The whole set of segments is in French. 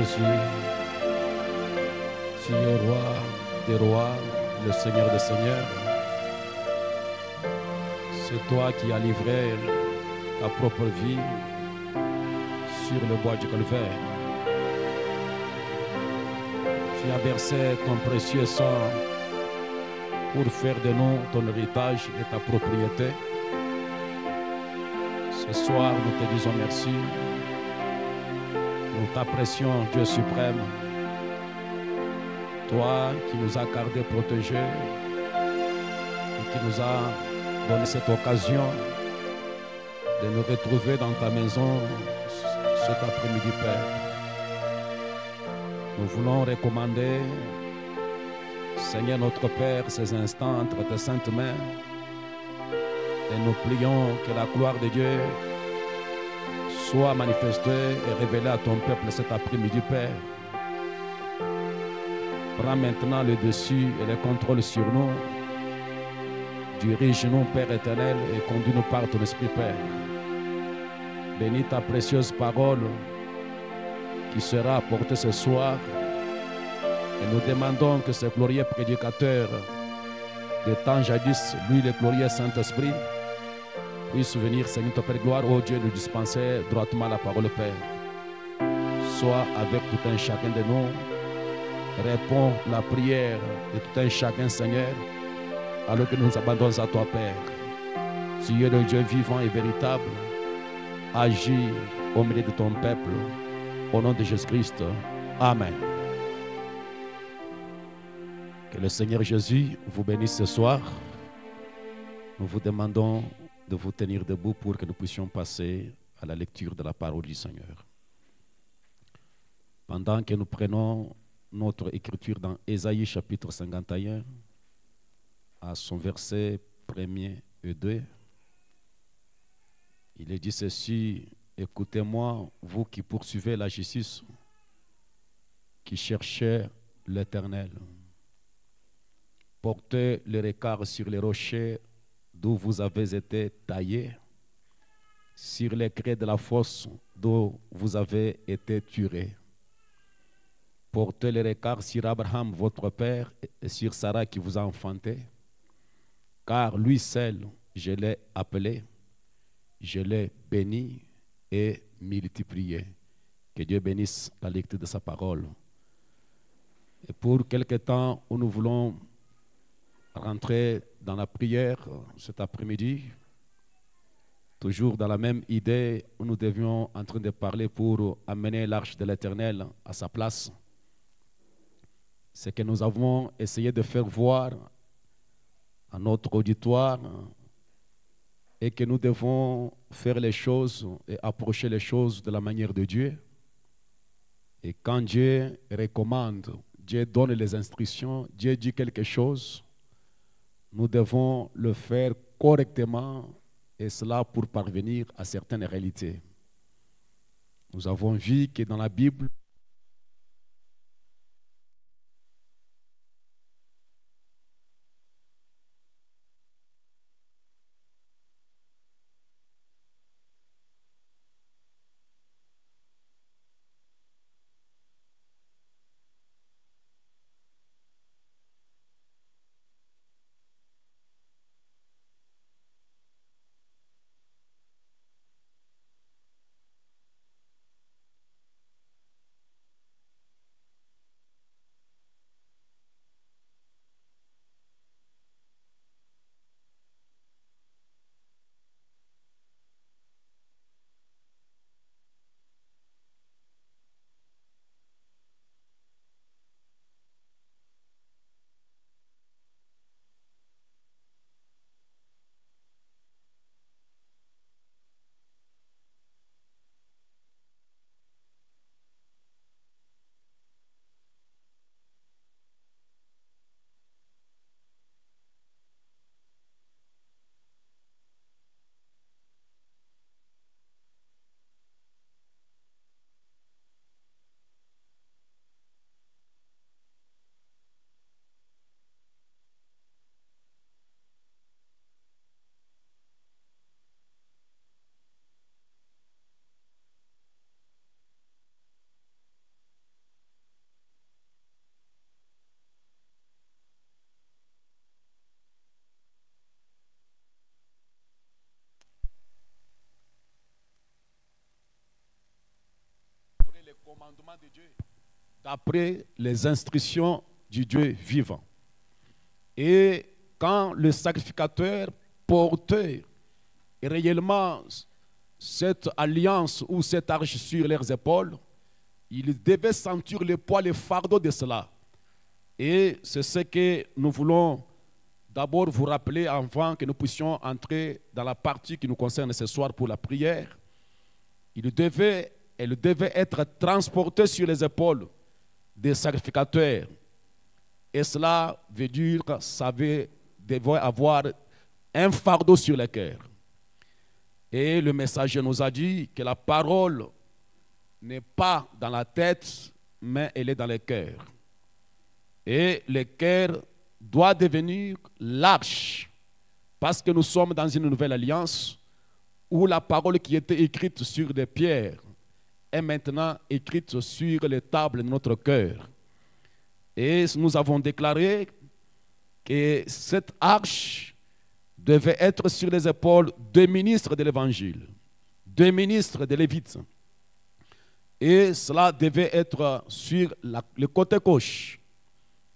Jésus, tu es roi des rois, le Seigneur des seigneurs. C'est toi qui as livré ta propre vie sur le bois du Calvaire. Tu as versé ton précieux sang pour faire de nous ton héritage et ta propriété. Ce soir, nous te disons merci. Nous t'apprécions, Dieu suprême. Toi qui nous as gardés protégés et qui nous as donné cette occasion de nous retrouver dans ta maison cet après-midi, Père. Nous voulons recommander, Seigneur notre Père, ces instants entre tes saintes mains et nous prions que la gloire de Dieu soit manifestée et révélée à ton peuple cet après-midi, Père. Prends maintenant le dessus et le contrôle sur nous. Dirige-nous, Père éternel, et conduis-nous par ton Esprit, Père. Bénis ta précieuse parole qui sera apportée ce soir. Et nous demandons que ce glorieux prédicateur de temps jadis, lui le glorieux Saint-Esprit, puisse venir, Seigneur, ton Père gloire, ô Dieu, nous dispenser droitement la parole, Père. Sois avec tout un chacun de nous. Réponds la prière de tout un chacun, Seigneur, alors que nous nous abandonnons à toi, Père. Tu es le Dieu vivant et véritable. Agis au milieu de ton peuple. Au nom de Jésus-Christ. Amen. Que le Seigneur Jésus vous bénisse ce soir. Nous vous demandons de vous tenir debout pour que nous puissions passer à la lecture de la parole du Seigneur. Pendant que nous prenons notre écriture dans Ésaïe chapitre 51, à son verset 1er et 2, il est dit ceci: écoutez-moi, vous qui poursuivez la justice, qui cherchez l'Éternel. Portez le regard sur les rochers d'où vous avez été taillés, sur les crêts de la fosse d'où vous avez été tués. Portez le regard sur Abraham, votre père, et sur Sarah qui vous a enfanté, car lui seul, je l'ai appelé, je l'ai béni et multiplié. Que Dieu bénisse la lecture de sa parole. Et pour quelque temps où nous voulons rentrer dans la prière cet après-midi, toujours dans la même idée où nous devions en train de parler pour amener l'arche de l'Éternel à sa place, c'est que nous avons essayé de faire voir à notre auditoire et que nous devons faire les choses et approcher les choses de la manière de Dieu. Et quand Dieu recommande, Dieu donne les instructions, Dieu dit quelque chose, nous devons le faire correctement, et cela pour parvenir à certaines réalités. Nous avons vu que dans la Bible, commandements de Dieu, d'après les instructions du Dieu vivant. Et quand le sacrificateur portait réellement cette alliance ou cette arche sur leurs épaules, ils devaient sentir le poids, le fardeau de cela. Et c'est ce que nous voulons d'abord vous rappeler avant que nous puissions entrer dans la partie qui nous concerne ce soir pour la prière. Elle devait être transportée sur les épaules des sacrificateurs. Et cela veut dire que ça devait avoir un fardeau sur le cœur. Et le messager nous a dit que la parole n'est pas dans la tête, mais elle est dans le cœur. Et le cœur doit devenir l'arche, parce que nous sommes dans une nouvelle alliance où la parole qui était écrite sur des pierres est maintenant écrite sur les tables de notre cœur. Et nous avons déclaré que cette arche devait être sur les épaules des ministres de l'Évangile, des ministres des Lévites. Et cela devait être sur le côté gauche.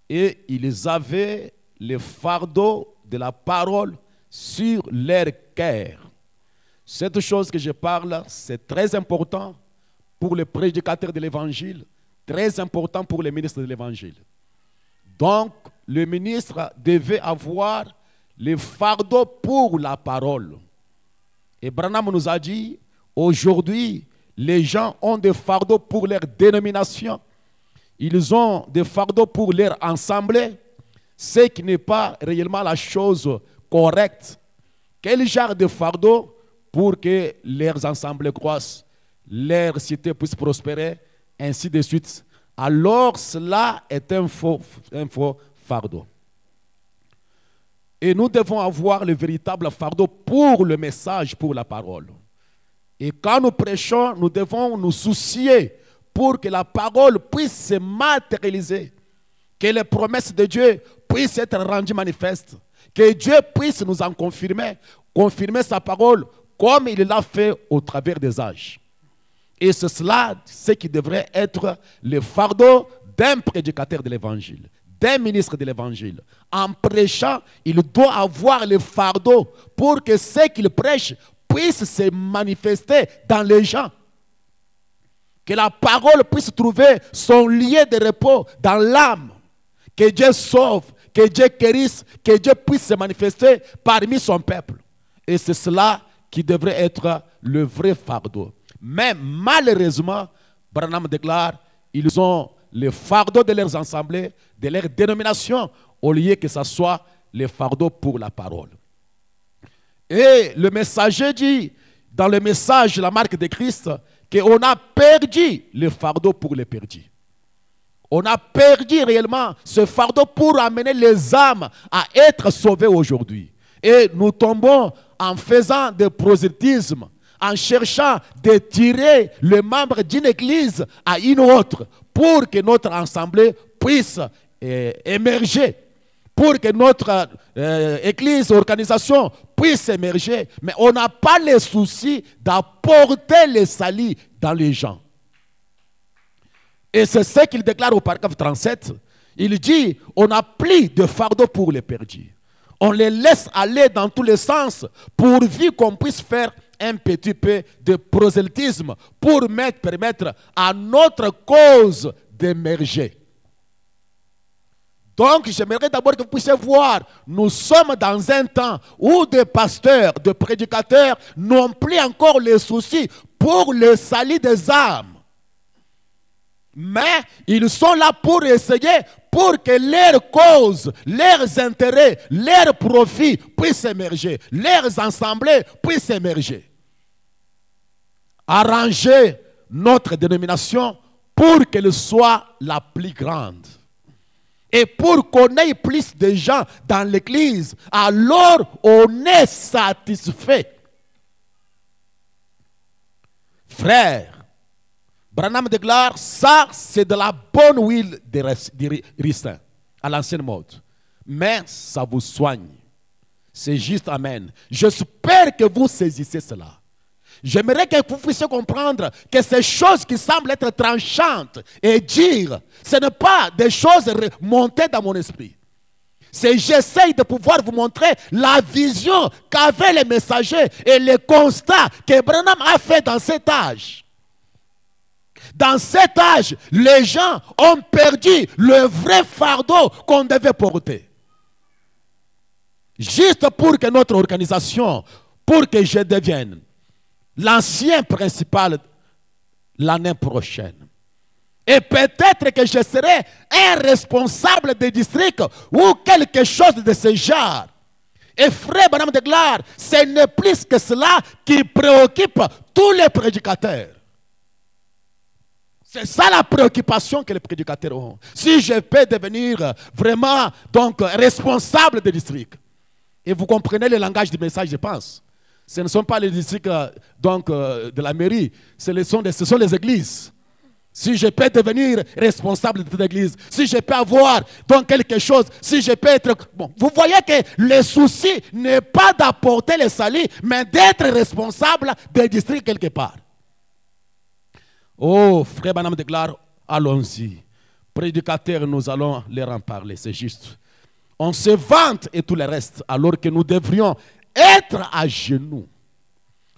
Et ils avaient le fardeau de la parole sur leur cœur. Cette chose que je parle, c'est très important pour les prédicateurs de l'Évangile, très important pour les ministres de l'Évangile. Donc, le ministre devait avoir le fardeau pour la parole. Et Branham nous a dit, aujourd'hui, les gens ont des fardeaux pour leur dénomination. Ils ont des fardeaux pour leur assemblée, ce qui n'est pas réellement la chose correcte. Quel genre de fardeau pour que leurs assemblées croissent, leur cité puisse prospérer, ainsi de suite. Alors cela est un faux fardeau. Et nous devons avoir le véritable fardeau pour le message, pour la parole. Et quand nous prêchons, nous devons nous soucier pour que la parole puisse se matérialiser, que les promesses de Dieu puissent être rendues manifestes, que Dieu puisse nous en confirmer sa parole comme il l'a fait au travers des âges. Et c'est cela, ce qui devrait être le fardeau d'un prédicateur de l'Évangile, d'un ministre de l'Évangile. En prêchant, il doit avoir le fardeau pour que ce qu'il prêche puisse se manifester dans les gens. Que la parole puisse trouver son lieu de repos dans l'âme. Que Dieu sauve, que Dieu guérisse, que Dieu puisse se manifester parmi son peuple. Et c'est cela qui devrait être le vrai fardeau. Mais malheureusement, Branham déclare, ils ont le fardeau de leurs assemblées, de leur dénomination, au lieu que ce soit le fardeau pour la parole. Et le messager dit, dans le message, la marque de Christ, qu'on a perdu le fardeau pour les perdus. On a perdu réellement ce fardeau pour amener les âmes à être sauvées aujourd'hui. Et nous tombons en faisant des prosélytismes, en cherchant de tirer le membre d'une église à une autre pour que notre assemblée puisse émerger, pour que notre église, organisation puisse émerger. Mais on n'a pas le souci d'apporter le salut dans les gens. Et c'est ce qu'il déclare au paragraphe 37. Il dit, on n'a plus de fardeau pour les perdus. On les laisse aller dans tous les sens pourvu qu'on puisse faire un petit peu de prosélytisme pour permettre à notre cause d'émerger. Donc, j'aimerais d'abord que vous puissiez voir, nous sommes dans un temps où des pasteurs, des prédicateurs n'ont plus encore les soucis pour le salut des âmes. Mais ils sont là pour essayer, pour que leur cause, leurs intérêts, leurs profits puissent émerger, leurs assemblées puissent émerger. Arranger notre dénomination pour qu'elle soit la plus grande. Et pour qu'on ait plus de gens dans l'église, alors on est satisfait. Frère, Branham déclare, ça c'est de la bonne huile de ricin, à l'ancienne mode. Mais ça vous soigne. C'est juste amen. J'espère que vous saisissez cela. J'aimerais que vous puissiez comprendre que ces choses qui semblent être tranchantes et dire, ce n'est pas des choses montées dans mon esprit. C'est j'essaye de pouvoir vous montrer la vision qu'avaient les messagers et les constats que Branham a fait dans cet âge. Dans cet âge, les gens ont perdu le vrai fardeau qu'on devait porter. Juste pour que notre organisation, pour que je devienne l'ancien principal l'année prochaine. Et peut-être que je serai un responsable de district ou quelque chose de ce genre. Et frère Branham déclare, ce n'est plus que cela qui préoccupe tous les prédicateurs. C'est ça la préoccupation que les prédicateurs ont. Si je peux devenir vraiment donc responsable de district. Et vous comprenez le langage du message, je pense. Ce ne sont pas les districts de la mairie, ce sont les églises. Si je peux devenir responsable de cette église, si je peux avoir donc quelque chose, si je peux être... Bon, vous voyez que le souci n'est pas d'apporter le salut, mais d'être responsable des districts quelque part. Oh, frère Branham déclare, allons-y. Prédicateurs, nous allons leur en parler, c'est juste. On se vante et tout le reste, alors que nous devrions être à genoux,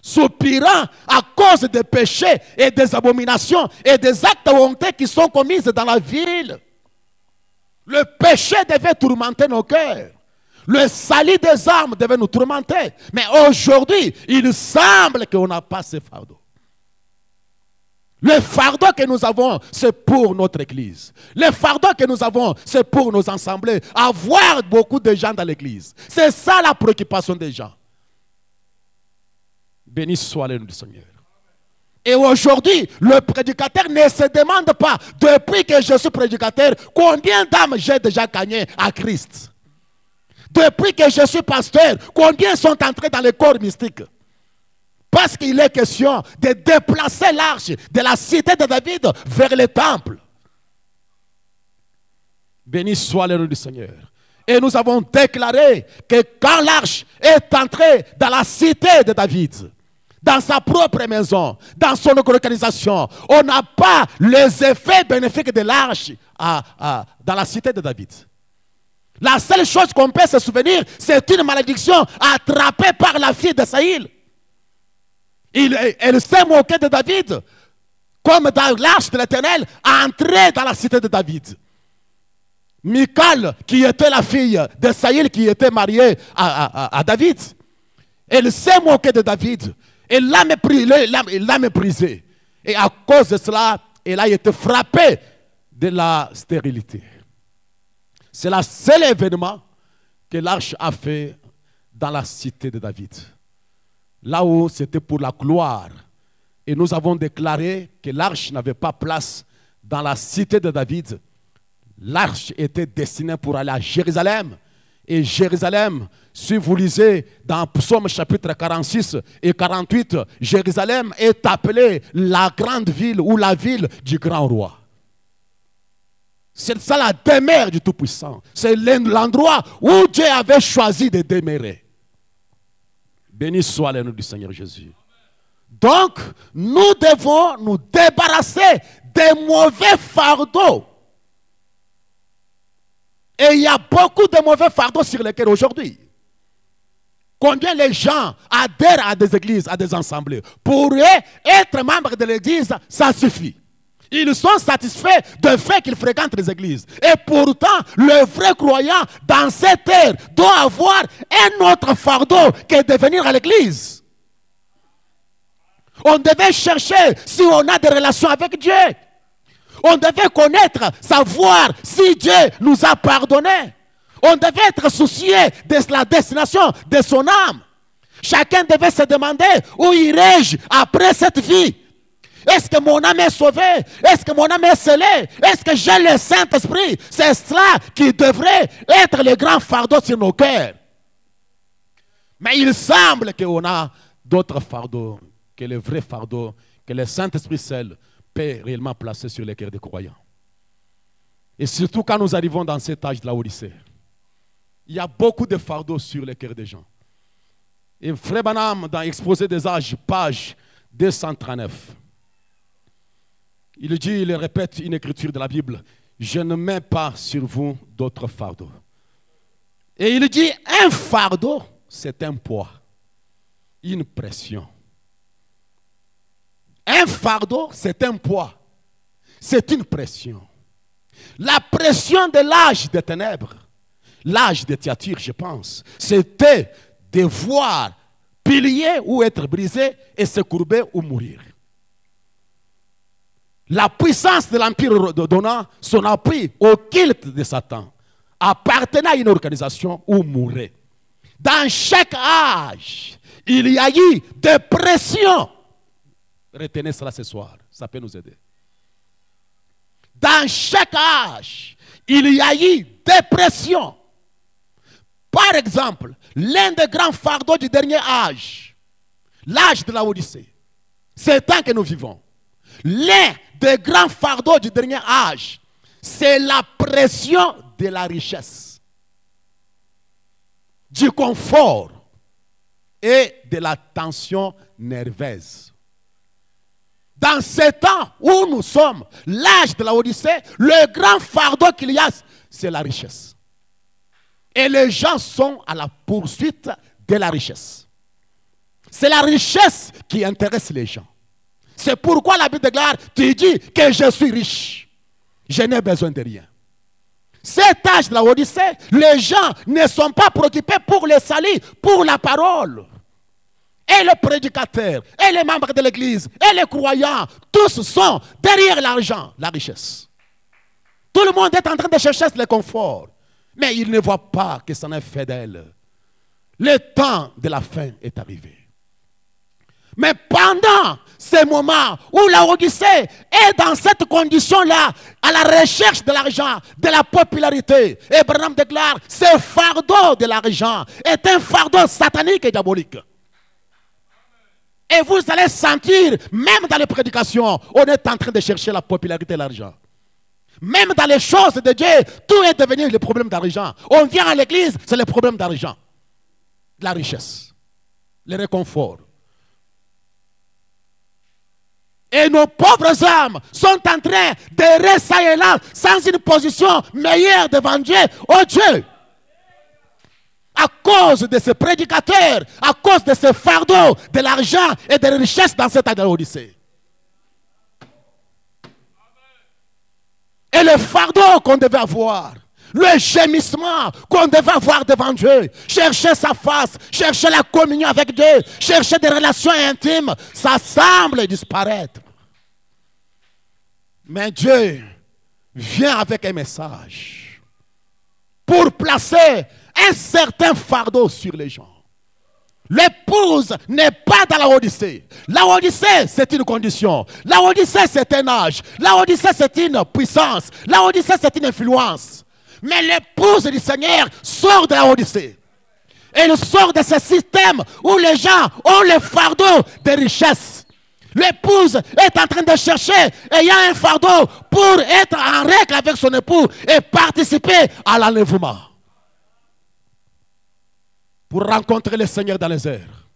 soupirant à cause des péchés et des abominations et des actes honteux qui sont commis dans la ville. Le péché devait tourmenter nos cœurs. Le salut des âmes devait nous tourmenter. Mais aujourd'hui, il semble qu'on n'a pas ce fardeau. Le fardeau que nous avons, c'est pour notre église. Le fardeau que nous avons, c'est pour nos assemblées. Avoir beaucoup de gens dans l'église. C'est ça la préoccupation des gens. Béni soit le nom du Seigneur. Et aujourd'hui, le prédicateur ne se demande pas, depuis que je suis prédicateur, combien d'âmes j'ai déjà gagné à Christ. Depuis que je suis pasteur, combien sont entrés dans le corps mystique. Parce qu'il est question de déplacer l'arche de la cité de David vers le temple. Béni soit le nom du Seigneur. Et nous avons déclaré que quand l'arche est entrée dans la cité de David, dans sa propre maison, dans son organisation, on n'a pas les effets bénéfiques de l'arche dans la cité de David. La seule chose qu'on peut se souvenir, c'est une malédiction attrapée par la fille de Saïl. Elle s'est moquée de David, comme dans l'arche de l'Éternel, entrée dans la cité de David. Michal, qui était la fille de Saïl, qui était mariée à David, elle s'est moquée de David. Elle l'a méprisé. Et à cause de cela, elle a été frappée de la stérilité. C'est le seul événement que l'arche a fait dans la cité de David. Là où c'était pour la gloire. Et nous avons déclaré que l'arche n'avait pas place dans la cité de David. L'arche était destinée pour aller à Jérusalem. Et Jérusalem, si vous lisez dans Psaume chapitre 46 et 48, Jérusalem est appelée la grande ville ou la ville du grand roi. C'est ça la demeure du Tout-Puissant. C'est l'endroit où Dieu avait choisi de demeurer. Béni soit le nom du Seigneur Jésus. Donc, nous devons nous débarrasser des mauvais fardeaux. Et il y a beaucoup de mauvais fardeaux sur lesquels aujourd'hui. Combien les gens adhèrent à des églises, à des assemblées. Pour eux, être membre de l'église, ça suffit. Ils sont satisfaits du fait qu'ils fréquentent les églises. Et pourtant, le vrai croyant dans cette ère doit avoir un autre fardeau que de venir à l'église. On devait chercher si on a des relations avec Dieu. On devait connaître, savoir si Dieu nous a pardonné. On devait être soucié de la destination de son âme. Chacun devait se demander, où irai-je après cette vie? Est-ce que mon âme est sauvée? Est-ce que mon âme est scellée? Est-ce que j'ai le Saint-Esprit? C'est cela qui devrait être le grand fardeau sur nos cœurs. Mais il semble qu'on a d'autres fardeaux que le vrai fardeau que le Saint-Esprit seul peut réellement placer sur les cœurs des croyants. Et surtout quand nous arrivons dans cet âge de la Odyssée, il y a beaucoup de fardeaux sur les cœurs des gens. Et Frère Branham, dans Exposé des âges, page 239. Il dit, il répète une écriture de la Bible. Je ne mets pas sur vous d'autres fardeaux. Et il dit, un fardeau, c'est un poids, une pression. Un fardeau, c'est un poids, c'est une pression. La pression de l'âge des ténèbres, l'âge de Thyatire, je pense, c'était de voir plier ou être brisé et se courber ou mourir. La puissance de l'Empire donnant son appui au culte de Satan appartenait à une organisation où mourait. Dans chaque âge, il y a eu des pressions. Retenez cela ce soir, ça peut nous aider. Dans chaque âge, il y a eu des pressions. Par exemple, l'un des grands fardeaux du dernier âge, l'âge de la Odyssée, c'est le temps que nous vivons. L'un des grands fardeaux du dernier âge, c'est la pression de la richesse, du confort et de la tension nerveuse. Dans ce temps où nous sommes, l'âge de la Odyssée, le grand fardeau qu'il y a, c'est la richesse. Et les gens sont à la poursuite de la richesse. C'est la richesse qui intéresse les gens. C'est pourquoi la Bible déclare, tu dis que je suis riche. Je n'ai besoin de rien. Cet âge de la Odyssée, les gens ne sont pas préoccupés pour le salut, pour la parole. Et le prédicateur, et les membres de l'église, et les croyants, tous sont derrière l'argent, la richesse. Tout le monde est en train de chercher le confort. Mais ils ne voient pas que ça n'est fait d'elle. Le temps de la fin est arrivé. Mais pendant ces moments où la Odyssée est dans cette condition-là, à la recherche de l'argent, de la popularité, Abraham déclare, ce fardeau de l'argent est un fardeau satanique et diabolique. Et vous allez sentir, même dans les prédications, on est en train de chercher la popularité et l'argent. Même dans les choses de Dieu, tout est devenu le problème d'argent. On vient à l'église, c'est le problème d'argent. La richesse, le réconfort. Et nos pauvres âmes sont en train de rester là, sans une position meilleure devant Dieu. Oh Dieu! À cause de ces prédicateurs, à cause de ces fardeaux, de l'argent et de la richesse dans cette année Odyssée. Et le fardeau qu'on devait avoir, le gémissement qu'on devait avoir devant Dieu, chercher sa face, chercher la communion avec Dieu, chercher des relations intimes, ça semble disparaître. Mais Dieu vient avec un message pour placer un certain fardeau sur les gens. L'épouse n'est pas dans la Odyssée. La Odyssée, c'est une condition. La Odyssée, c'est un âge. La Odyssée, c'est une puissance. La Odyssée, c'est une influence. Mais l'épouse du Seigneur sort de la Odyssée. Elle sort de ce système où les gens ont le fardeau de richesse. L'épouse est en train de chercher, ayant un fardeau pour être en règle avec son époux et participer à l'enlèvement. Pour rencontrer le Seigneur dans les airs.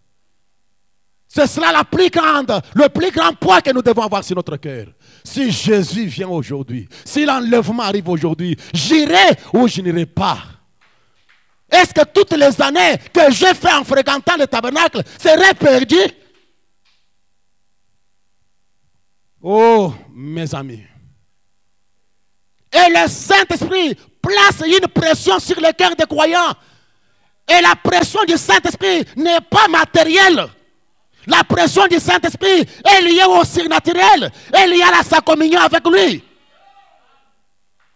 C'est cela le plus grand poids que nous devons avoir sur notre cœur. Si Jésus vient aujourd'hui, si l'enlèvement arrive aujourd'hui, j'irai ou je n'irai pas. Est-ce que toutes les années que j'ai fait en fréquentant le tabernacle seraient perdues? Oh, mes amis. Et le Saint-Esprit place une pression sur le cœur des croyants. Et la pression du Saint-Esprit n'est pas matérielle. La pression du Saint-Esprit est liée au surnaturel. Elle est liée à sa communion avec lui.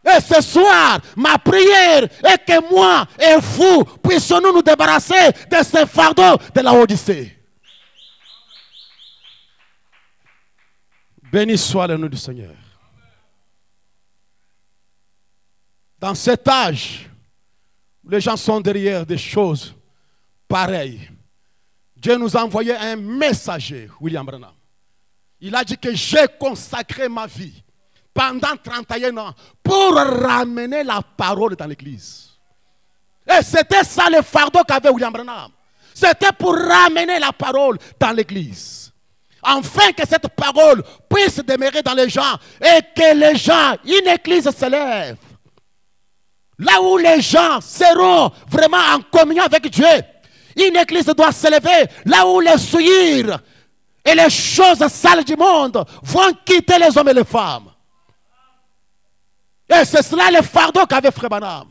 Et ce soir, ma prière est que moi et vous puissions nous débarrasser de ce fardeau de la Odyssée. Béni soit le nom du Seigneur. Dans cet âge, les gens sont derrière des choses pareilles. Dieu nous a envoyé un messager, William Branham. Il a dit que j'ai consacré ma vie pendant 31 ans pour ramener la parole dans l'église. Et c'était ça le fardeau qu'avait William Branham. C'était pour ramener la parole dans l'église. Afin que cette parole puisse demeurer dans les gens et que les gens, une église se lève. Là où les gens seront vraiment en communion avec Dieu, une église doit se lever. Là où les souillures et les choses sales du monde vont quitter les hommes et les femmes. Et c'est cela le fardeau qu'avait Frère Branham.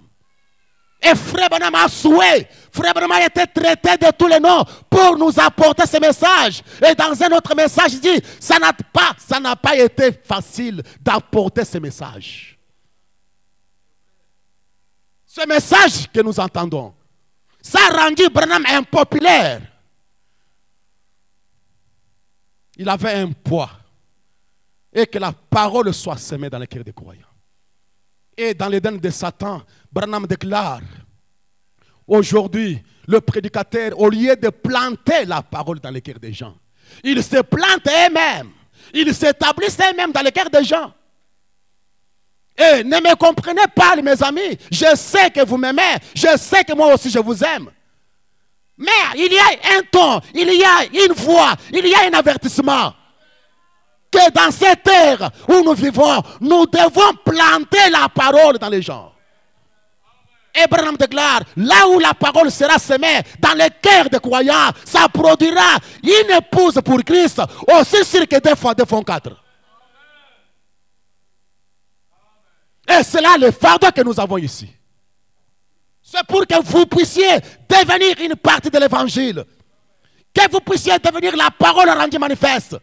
Et Frère Branham a souhaité, Frère Branham a été traité de tous les noms pour nous apporter ce message. Et dans un autre message, il dit, ça n'a pas été facile d'apporter ce message. Ce message que nous entendons, ça a rendu Branham impopulaire. Il avait un poids. Et que la parole soit semée dans les cœurs des croyants. Et dans l'Éden de Satan, Branham déclare, aujourd'hui, le prédicateur, au lieu de planter la parole dans les cœurs des gens, il se plante eux-mêmes. Il s'établit eux-mêmes dans les cœurs des gens. Et ne me comprenez pas, mes amis. Je sais que vous m'aimez. Je sais que moi aussi je vous aime. Mais il y a un ton, il y a une voix, il y a un avertissement. Que dans cette terre où nous vivons, nous devons planter la parole dans les gens. Et Branham déclare, là où la parole sera semée dans le cœur des croyants, ça produira une épouse pour Christ, aussi sûr que 2 fois 2 font 4. Et c'est là le fardeau que nous avons ici. C'est pour que vous puissiez devenir une partie de l'évangile. Que vous puissiez devenir la parole rendue manifeste.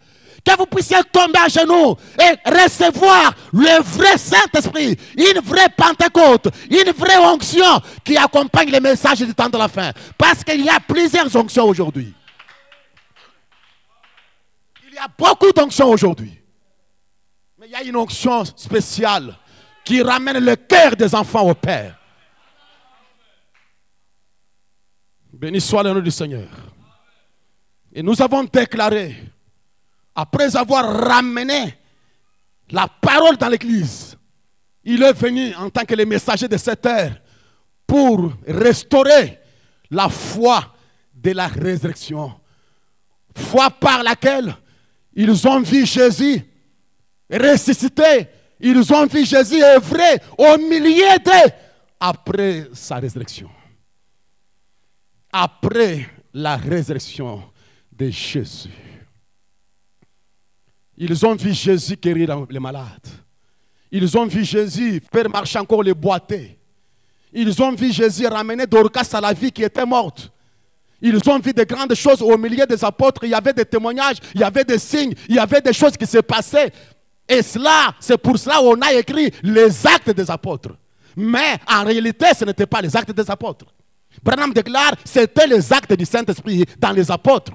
Que vous puissiez tomber à genoux et recevoir le vrai Saint-Esprit, une vraie Pentecôte, une vraie onction qui accompagne les messages du temps de la fin. Parce qu'il y a plusieurs onctions aujourd'hui. Il y a beaucoup d'onctions aujourd'hui. Mais il y a une onction spéciale qui ramène le cœur des enfants au Père. Béni soit le nom du Seigneur. Et nous avons déclaré, après avoir ramené la parole dans l'église, il est venu en tant que le messager de cette ère pour restaurer la foi de la résurrection. Foi par laquelle ils ont vu Jésus ressuscité, ils ont vu Jésus œuvrer au milieu d'eux après sa résurrection. Après la résurrection de Jésus. Ils ont vu Jésus guérir les malades. Ils ont vu Jésus faire marcher encore les boiteux. Ils ont vu Jésus ramener Dorcas à la vie qui était morte. Ils ont vu de grandes choses au milieu des apôtres. Il y avait des témoignages, il y avait des signes, il y avait des choses qui se passaient. Et cela, c'est pour cela qu'on a écrit les actes des apôtres. Mais en réalité, ce n'était pas les actes des apôtres. Branham déclare, c'était les actes du Saint-Esprit dans les apôtres.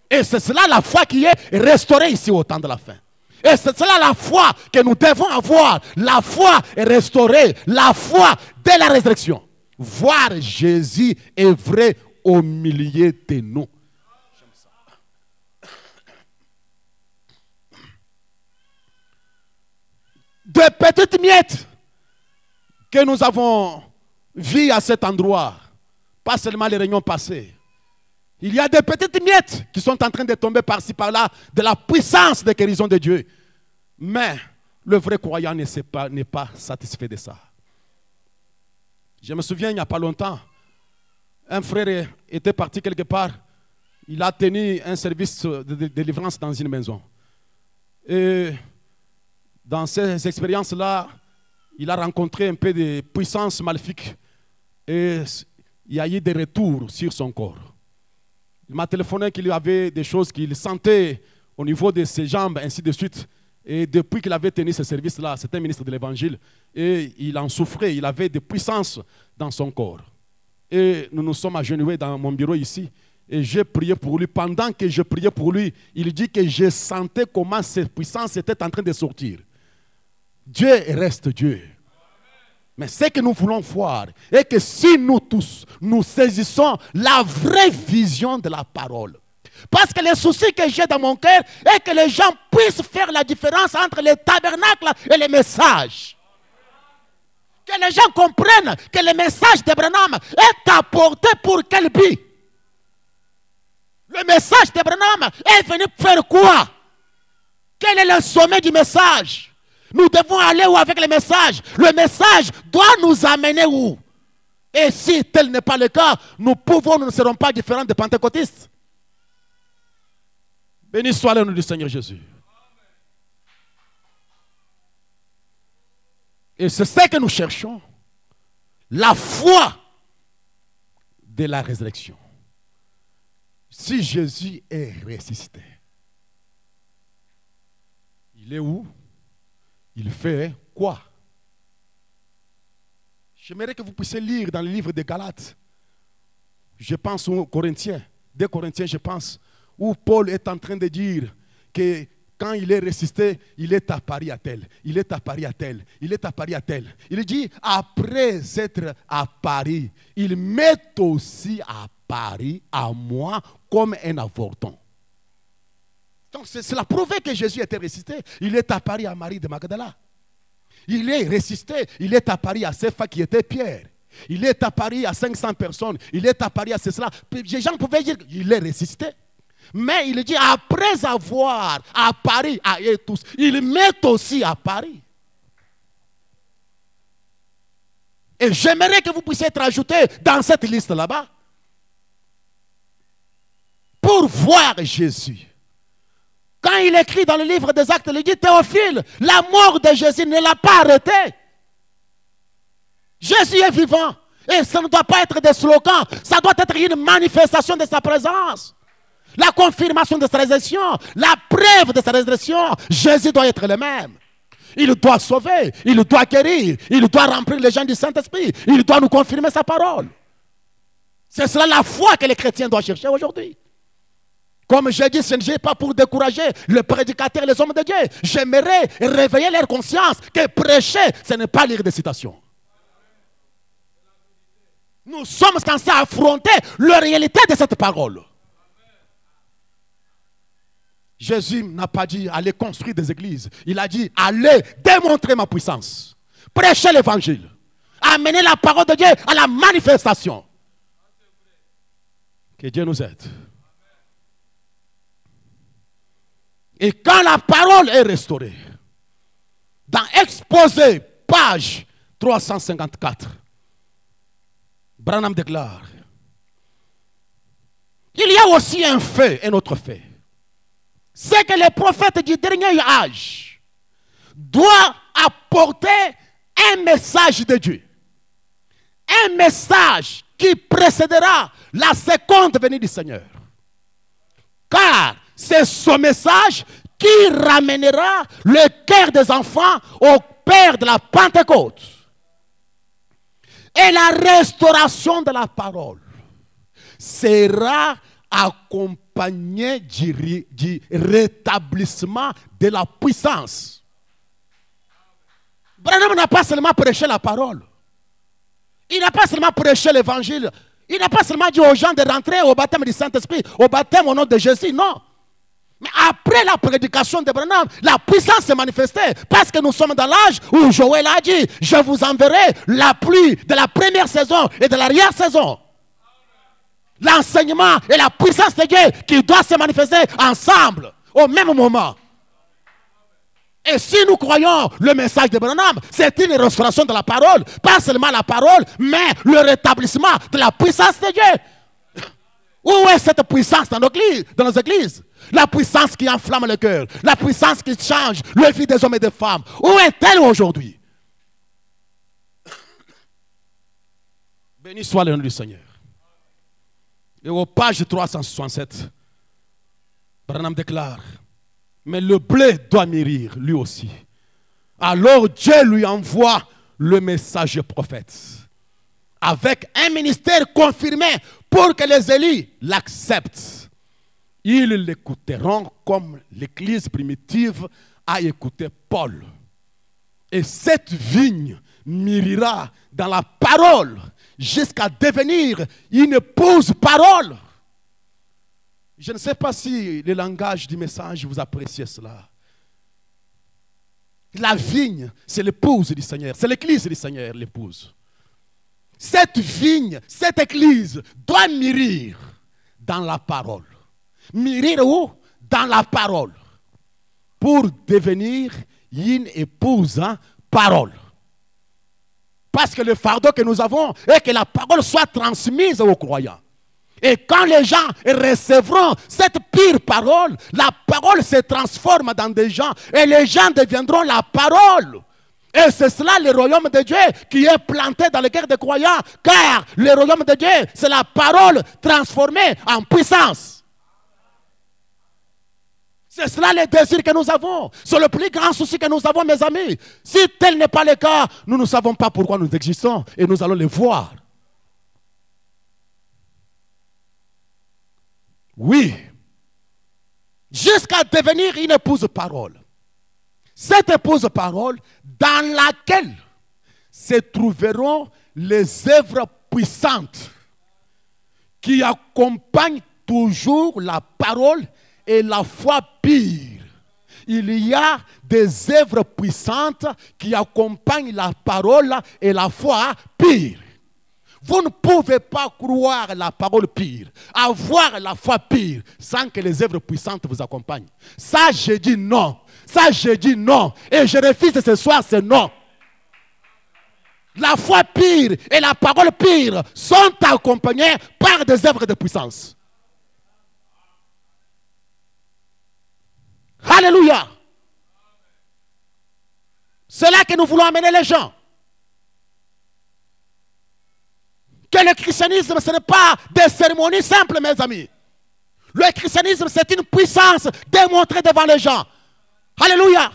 Et c'est cela la foi qui est restaurée ici au temps de la fin. Et c'est cela la foi que nous devons avoir. La foi est restaurée. La foi de la résurrection. Voir Jésus œuvrer au milieu de nous. De petites miettes que nous avons vues à cet endroit. Pas seulement les réunions passées. Il y a des petites miettes qui sont en train de tomber par-ci, par-là, de la puissance de guérison de Dieu. Mais le vrai croyant n'est pas satisfait de ça. Je me souviens, il n'y a pas longtemps, un frère était parti quelque part. Il a tenu un service de délivrance dans une maison. Et dans ces expériences-là, il a rencontré un peu de puissance maléfique. Et il y a eu des retours sur son corps. Il m'a téléphoné qu'il y avait des choses qu'il sentait au niveau de ses jambes, ainsi de suite. Et depuis qu'il avait tenu ce service-là, c'était un ministre de l'Évangile, et il en souffrait, il avait des puissances dans son corps. Et nous nous sommes agenouillés dans mon bureau ici, et j'ai prié pour lui. Pendant que je priais pour lui, il dit que je sentais comment cette puissance était en train de sortir. Dieu reste Dieu. Mais ce que nous voulons voir est que si nous tous, nous saisissons la vraie vision de la parole. Parce que le souci que j'ai dans mon cœur est que les gens puissent faire la différence entre les tabernacles et les messages. Que les gens comprennent que le message d'Abraham est apporté pour quel but? Le message de Branham est venu faire quoi? Quel est le sommet du message? Nous devons aller où avec le message? Le message doit nous amener où? Et si tel n'est pas le cas, nous ne serons pas différents des pentecôtistes. Béni soit le nom du Seigneur Jésus. Et c'est ce que nous cherchons. La foi de la résurrection. Si Jésus est ressuscité, il est où? Il fait quoi? J'aimerais que vous puissiez lire dans le livre des Galates. Je pense aux Corinthiens. Des Corinthiens, je pense, où Paul est en train de dire que quand il est ressuscité, il est à Paris à tel, il est à Paris à tel, il est à Paris à tel. Il dit, après être à Paris, il m'est aussi à Paris, à moi, comme un avorton. Donc c'est la preuve que Jésus était ressuscité. Il est à Paris à Marie de Magdala. Il est ressuscité, il est à Paris à Cépha qui était Pierre. Il est à Paris à 500 personnes, il est à Paris à cela. Les gens pouvaient dire qu'il est ressuscité. Mais il dit, après avoir à Paris, à eux tous, il met aussi à Paris. Et j'aimerais que vous puissiez être ajouté dans cette liste là-bas. Pour voir Jésus. Quand il écrit dans le livre des Actes, il dit, Théophile, la mort de Jésus ne l'a pas arrêté. Jésus est vivant. Et ça ne doit pas être des slogans. Ça doit être une manifestation de sa présence. La confirmation de sa résurrection. La preuve de sa résurrection. Jésus doit être le même. Il doit sauver. Il doit guérir. Il doit remplir les gens du Saint-Esprit. Il doit nous confirmer sa parole. C'est cela la foi que les chrétiens doivent chercher aujourd'hui. Comme j'ai dit, ce n'est pas pour décourager les prédicateurs et les hommes de Dieu. J'aimerais réveiller leur conscience que prêcher, ce n'est pas lire des citations. Nous sommes censés affronter la réalité de cette parole. Jésus n'a pas dit allez construire des églises. Il a dit allez démontrer ma puissance. Prêcher l'évangile. Amener la parole de Dieu à la manifestation. Que Dieu nous aide. Et quand la parole est restaurée, dans Exposé, page 354, Branham déclare, il y a aussi un fait, un autre fait. C'est que les prophètes du dernier âge doivent apporter un message de Dieu. Un message qui précédera la seconde venue du Seigneur. Car c'est ce message qui ramènera le cœur des enfants au Père de la Pentecôte. Et la restauration de la parole sera accompagnée du rétablissement de la puissance. Branham n'a pas seulement prêché la parole. Il n'a pas seulement prêché l'évangile. Il n'a pas seulement dit aux gens de rentrer au baptême du Saint-Esprit, au baptême au nom de Jésus, non. Mais après la prédication de Branham, la puissance s'est manifestée. Parce que nous sommes dans l'âge où Joël a dit, je vous enverrai la pluie de la première saison et de l'arrière-saison. L'enseignement et la puissance de Dieu qui doivent se manifester ensemble, au même moment. Et si nous croyons le message de Branham, c'est une restauration de la parole. Pas seulement la parole, mais le rétablissement de la puissance de Dieu. Où est cette puissance dans nos églises? La puissance qui enflamme le cœur. La puissance qui change la vie des hommes et des femmes. Où est-elle aujourd'hui? Béni soit le nom du Seigneur. Et aux pages 367, Branham déclare, mais le blé doit mûrir lui aussi. Alors Dieu lui envoie le messager prophète avec un ministère confirmé pour que les élus l'acceptent. Ils l'écouteront comme l'église primitive a écouté Paul. Et cette vigne mûrira dans la parole jusqu'à devenir une épouse parole. Je ne sais pas si le langage du message vous appréciez cela. La vigne, c'est l'épouse du Seigneur. C'est l'église du Seigneur, l'épouse. Cette vigne, cette église doit mûrir dans la parole. Mûrir où? Dans la parole. Pour devenir une épouse, hein, parole. Parce que le fardeau que nous avons est que la parole soit transmise aux croyants. Et quand les gens recevront cette pure parole, la parole se transforme dans des gens et les gens deviendront la parole. Et c'est cela le royaume de Dieu qui est planté dans le cœur des croyants. Car le royaume de Dieu, c'est la parole transformée en puissance. C'est cela le désir que nous avons. C'est le plus grand souci que nous avons, mes amis. Si tel n'est pas le cas, nous ne savons pas pourquoi nous existons et nous allons le voir. Oui. Jusqu'à devenir une épouse parole. Cette épouse parole dans laquelle se trouveront les œuvres puissantes qui accompagnent toujours la parole et la foi pure. Il y a des œuvres puissantes qui accompagnent la parole et la foi pure. Vous ne pouvez pas croire la parole pure, avoir la foi pure, sans que les œuvres puissantes vous accompagnent. Ça, je dis non. Ça, je dis non. Et je refuse ce soir, c'est non. La foi pure et la parole pure sont accompagnées par des œuvres de puissance. Alléluia. C'est là que nous voulons amener les gens. Que le christianisme, ce n'est pas des cérémonies simples, mes amis. Le christianisme, c'est une puissance démontrée devant les gens. Alléluia.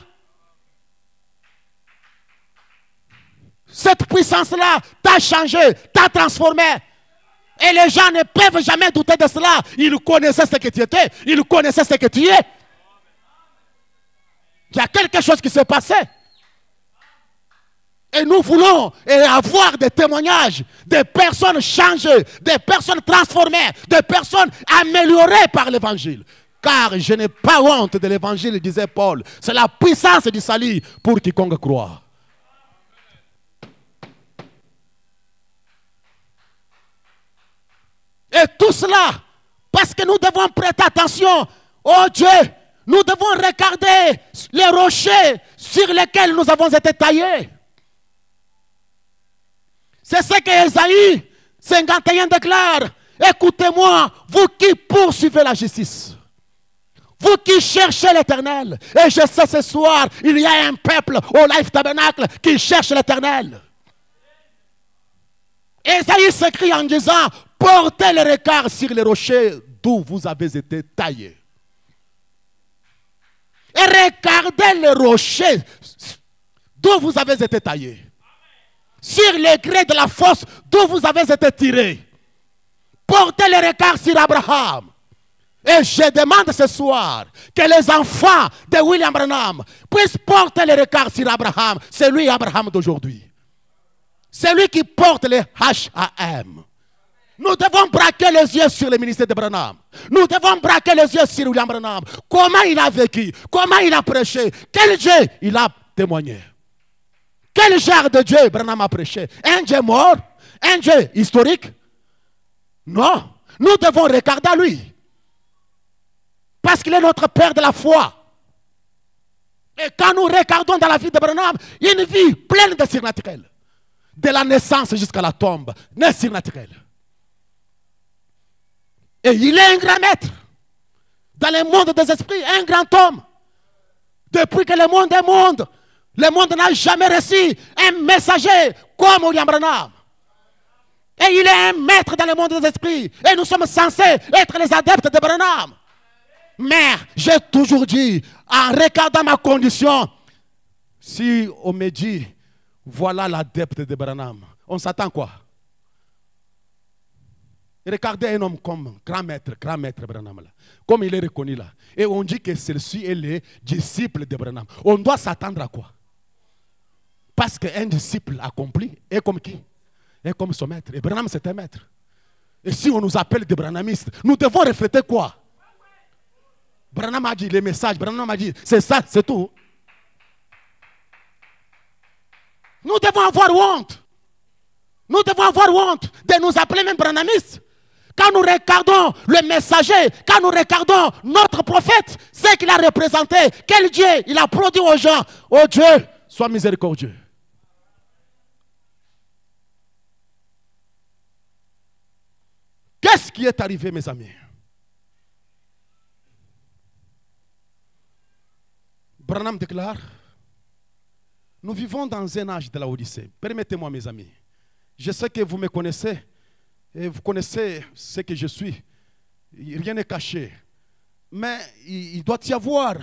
Cette puissance-là t'a changé, t'a transformé. Et les gens ne peuvent jamais douter de cela. Ils connaissaient ce que tu étais. Ils connaissaient ce que tu es. Il y a quelque chose qui s'est passé. Et nous voulons avoir des témoignages, des personnes changées, des personnes transformées, des personnes améliorées par l'évangile. Car je n'ai pas honte de l'évangile, disait Paul. C'est la puissance du salut pour quiconque croit. Et tout cela, parce que nous devons prêter attention au Dieu. Nous devons regarder les rochers sur lesquels nous avons été taillés. C'est ce que Ésaïe 51 déclare. Écoutez-moi, vous qui poursuivez la justice. Vous qui cherchez l'Éternel. Et je sais ce soir, il y a un peuple au Life Tabernacle qui cherche l'Éternel. Ésaïe s'écrit en disant, portez le regard sur les rochers d'où vous avez été taillés. Et regardez les rochers d'où vous avez été taillés. Sur les grès de la fosse d'où vous avez été tirés. Portez le regard sur Abraham. Et je demande ce soir que les enfants de William Branham puissent porter le regard sur Abraham. C'est lui Abraham d'aujourd'hui. C'est lui qui porte les HAM. Nous devons braquer les yeux sur le ministère de Branham. Nous devons braquer les yeux sur William Branham. Comment il a vécu, comment il a prêché, quel Dieu il a témoigné. Quel genre de Dieu Branham a prêché? Un Dieu mort? Un Dieu historique? Non. Nous devons regarder à lui. Parce qu'il est notre Père de la foi. Et quand nous regardons dans la vie de Branham, une vie pleine de surnaturel. De la naissance jusqu'à la tombe. N'est surnaturel. Et il est un grand maître. Dans le monde des esprits, un grand homme. Depuis que le monde est monde. Le monde n'a jamais reçu un messager comme William Branham. Et il est un maître dans le monde des esprits. Et nous sommes censés être les adeptes de Branham. Mais j'ai toujours dit, en regardant ma condition, si on me dit, voilà l'adepte de Branham, on s'attend quoi? Regardez un homme comme grand maître Branham là, comme il est reconnu là. Et on dit que celui-ci est le disciple de Branham. On doit s'attendre à quoi? Parce qu'un disciple accompli est comme qui? Est comme son maître. Et Branham c'est un maître. Et si on nous appelle des branhamistes, nous devons refléter quoi? Branham a dit les messages, Branham a dit, c'est ça, c'est tout. Nous devons avoir honte. Nous devons avoir honte de nous appeler même branhamistes. Quand nous regardons le messager, quand nous regardons notre prophète, ce qu'il a représenté, quel Dieu il a produit aux gens. Oh Dieu, sois miséricordieux. Qu'est-ce qui est arrivé, mes amis? Branham déclare, nous vivons dans un âge de la Odyssée. Permettez-moi, mes amis. Je sais que vous me connaissez et vous connaissez ce que je suis. Rien n'est caché. Mais il doit y avoir,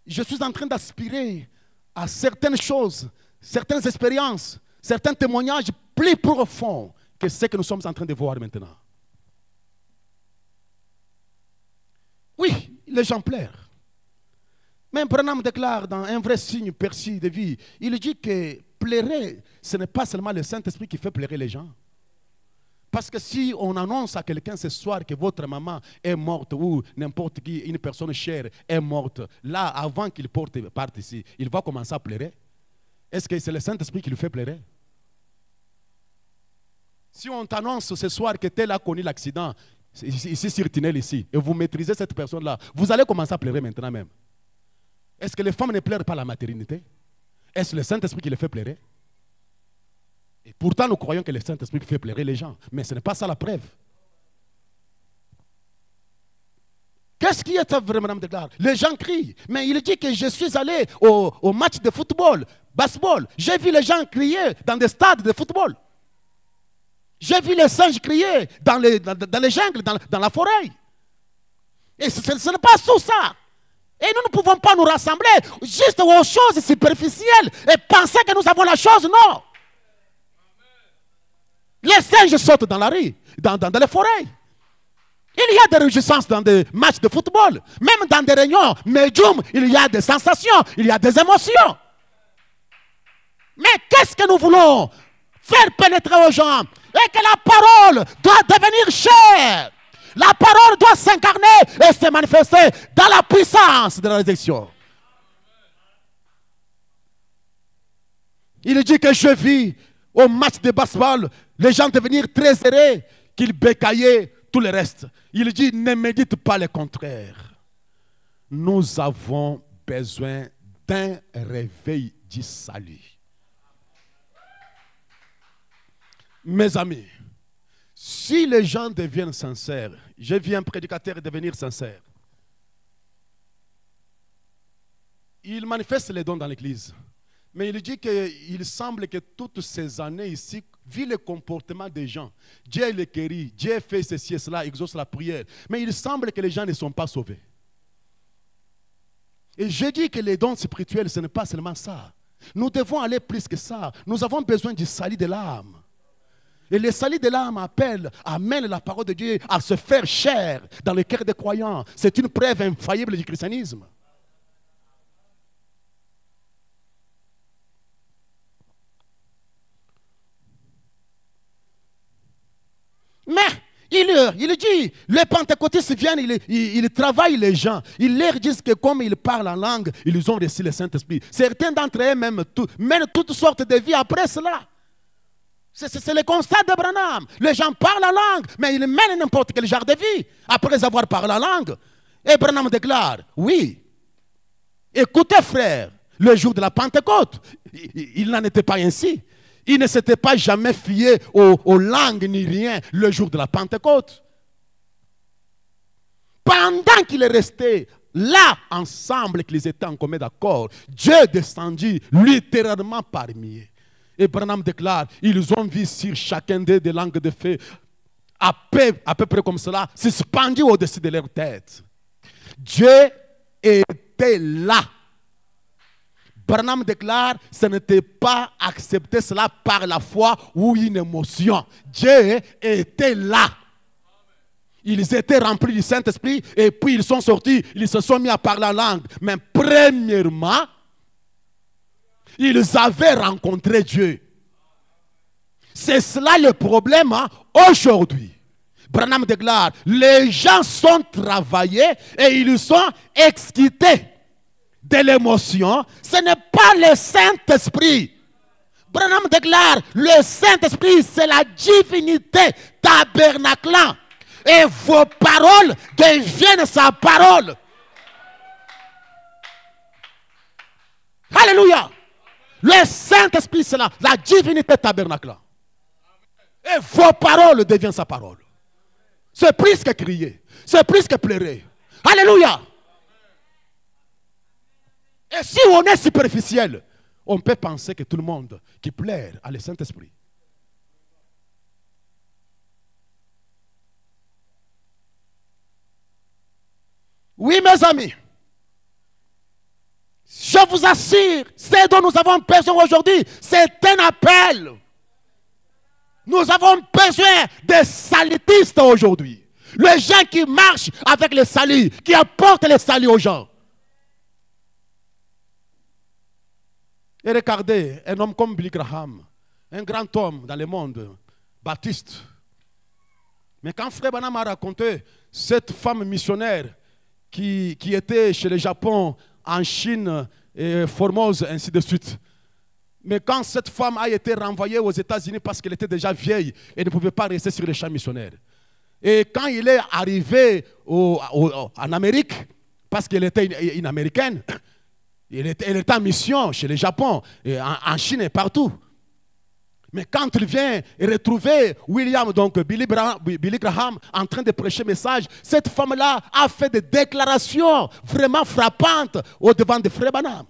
je suis en train d'aspirer à certaines choses, certaines expériences, certains témoignages plus profonds que ce que nous sommes en train de voir maintenant. Oui, l'exemplaire. Mais Branham déclare dans un vrai signe perçu de vie, il dit que pleurer, ce n'est pas seulement le Saint-Esprit qui fait pleurer les gens. Parce que si on annonce à quelqu'un ce soir que votre maman est morte ou n'importe qui, une personne chère est morte, là, avant qu'il parte ici, il va commencer à pleurer. Est-ce que c'est le Saint-Esprit qui lui fait pleurer? Si on t'annonce ce soir que tel a connu l'accident, ici sur Tinel ici, et vous maîtrisez cette personne-là, vous allez commencer à pleurer maintenant même. Est-ce que les femmes ne pleurent pas la maternité? Est-ce le Saint-Esprit qui les fait pleurer? Et pourtant, nous croyons que le Saint-Esprit fait pleurer les gens. Mais ce n'est pas ça la preuve. Qu'est-ce qui est vraiment déclaré? Les gens crient. Mais il dit que je suis allé au match de football, baseball. J'ai vu les gens crier dans des stades de football. J'ai vu les singes crier dans les jungles, dans la forêt. Et ce n'est pas tout ça. Et nous ne pouvons pas nous rassembler juste aux choses superficielles et penser que nous avons la chose. Non. Les singes sautent dans la rue, dans les forêts. Il y a des réjouissances dans des matchs de football. Même dans des réunions médium, il y a des sensations, il y a des émotions. Mais qu'est-ce que nous voulons faire pénétrer aux gens? Et que la parole doit devenir chère. La parole doit s'incarner et se manifester dans la puissance de la résurrection. Il dit que je vis au match de baseball, les gens devenir très heureux, qu'ils bécaillaient tout le reste. Il dit, ne médite pas le contraire. Nous avons besoin d'un réveil du salut. Mes amis, si les gens deviennent sincères, j'ai vu un prédicateur devenir sincère. Il manifeste les dons dans l'église. Mais il dit qu'il semble que toutes ces années ici, vu le comportement des gens, Dieu les guérit, Dieu fait ceci et cela, exauce la prière. Mais il semble que les gens ne sont pas sauvés. Et je dis que les dons spirituels, ce n'est pas seulement ça. Nous devons aller plus que ça. Nous avons besoin du salut de l'âme. Et le salut de l'âme amène la parole de Dieu à se faire chair dans le cœur des croyants. C'est une preuve infaillible du christianisme. Mais il dit, les pentecôtistes viennent, ils travaillent les gens. Ils leur disent que comme ils parlent en langue, ils ont reçu le Saint-Esprit. Certains d'entre eux mènent toutes sortes de vies après cela. C'est le constat de Branham. Les gens parlent la langue, mais ils mènent n'importe quel genre de vie après avoir parlé la langue. Et Branham déclare, oui, écoutez frère, le jour de la Pentecôte, il n'en était pas ainsi. Il ne s'était pas jamais fié aux langues ni rien le jour de la Pentecôte. Pendant qu'il est resté là ensemble, qu'ils étaient en commun d'accord, Dieu descendit littéralement parmi eux. Et Branham déclare, ils ont vu sur chacun d'eux des langues de feu, à peu près comme cela, suspendues au-dessus de leur tête. Dieu était là. Branham déclare, ce n'était pas accepter cela par la foi ou une émotion. Dieu était là. Ils étaient remplis du Saint-Esprit et puis ils sont sortis, ils se sont mis à parler la langue. Mais premièrement, ils avaient rencontré Dieu. C'est cela le problème aujourd'hui. Branham déclare, les gens sont travaillés et ils sont excités de l'émotion. Ce n'est pas le Saint-Esprit. Branham déclare, le Saint-Esprit c'est la divinité tabernaclant. Et vos paroles deviennent sa parole. Alléluia. Le Saint-Esprit, c'est la divinité tabernacle. Et vos paroles deviennent sa parole. C'est plus que crier. C'est plus que pleurer. Alléluia. Et si on est superficiel, on peut penser que tout le monde qui pleure a le Saint-Esprit. Oui, mes amis. Je vous assure, ce dont nous avons besoin aujourd'hui, c'est un appel. Nous avons besoin des salitistes aujourd'hui. Les gens qui marchent avec le salut, qui apportent le salut aux gens. Et regardez, un homme comme Billy Graham, un grand homme dans le monde, baptiste. Mais quand Frère Branham a raconté cette femme missionnaire qui était chez le Japon, en Chine, et Formose, ainsi de suite. Mais quand cette femme a été renvoyée aux États-Unis parce qu'elle était déjà vieille et ne pouvait pas rester sur le champ missionnaire. Et quand il est arrivé en Amérique, parce qu'elle était une Américaine, elle était en mission chez le Japon, et en Chine et partout. Mais quand il vient retrouver William, donc Billy Graham, en train de prêcher le message, cette femme-là a fait des déclarations vraiment frappantes au devant de Frère Branham.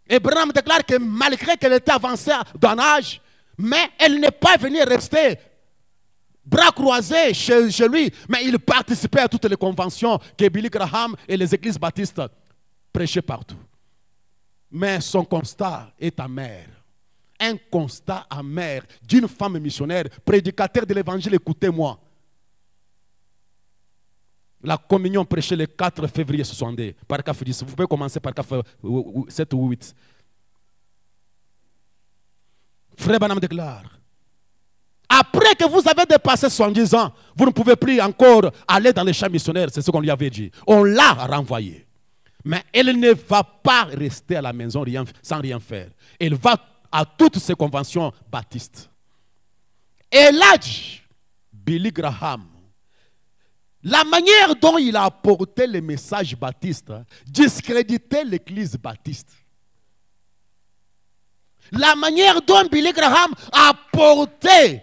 Et Branham déclare que malgré qu'elle était avancée dans l'âge, mais elle n'est pas venue rester bras croisés chez lui, mais il participait à toutes les conventions que Billy Graham et les églises baptistes prêchaient partout. Mais son constat est amer. Un constat amer d'une femme missionnaire, prédicateur de l'évangile, écoutez-moi. La communion prêchée le 4 février 62, paragraphe 10. Vous pouvez commencer par 7 ou 8. Frère Branham déclare, après que vous avez dépassé 70 ans, vous ne pouvez plus encore aller dans les champs missionnaires, c'est ce qu'on lui avait dit. On l'a renvoyée. Mais elle ne va pas rester à la maison sans rien faire. Elle va à toutes ces conventions baptistes. Et là, Billy Graham, la manière dont il a apporté le message baptiste discréditait l'église baptiste. La manière dont Billy Graham a apporté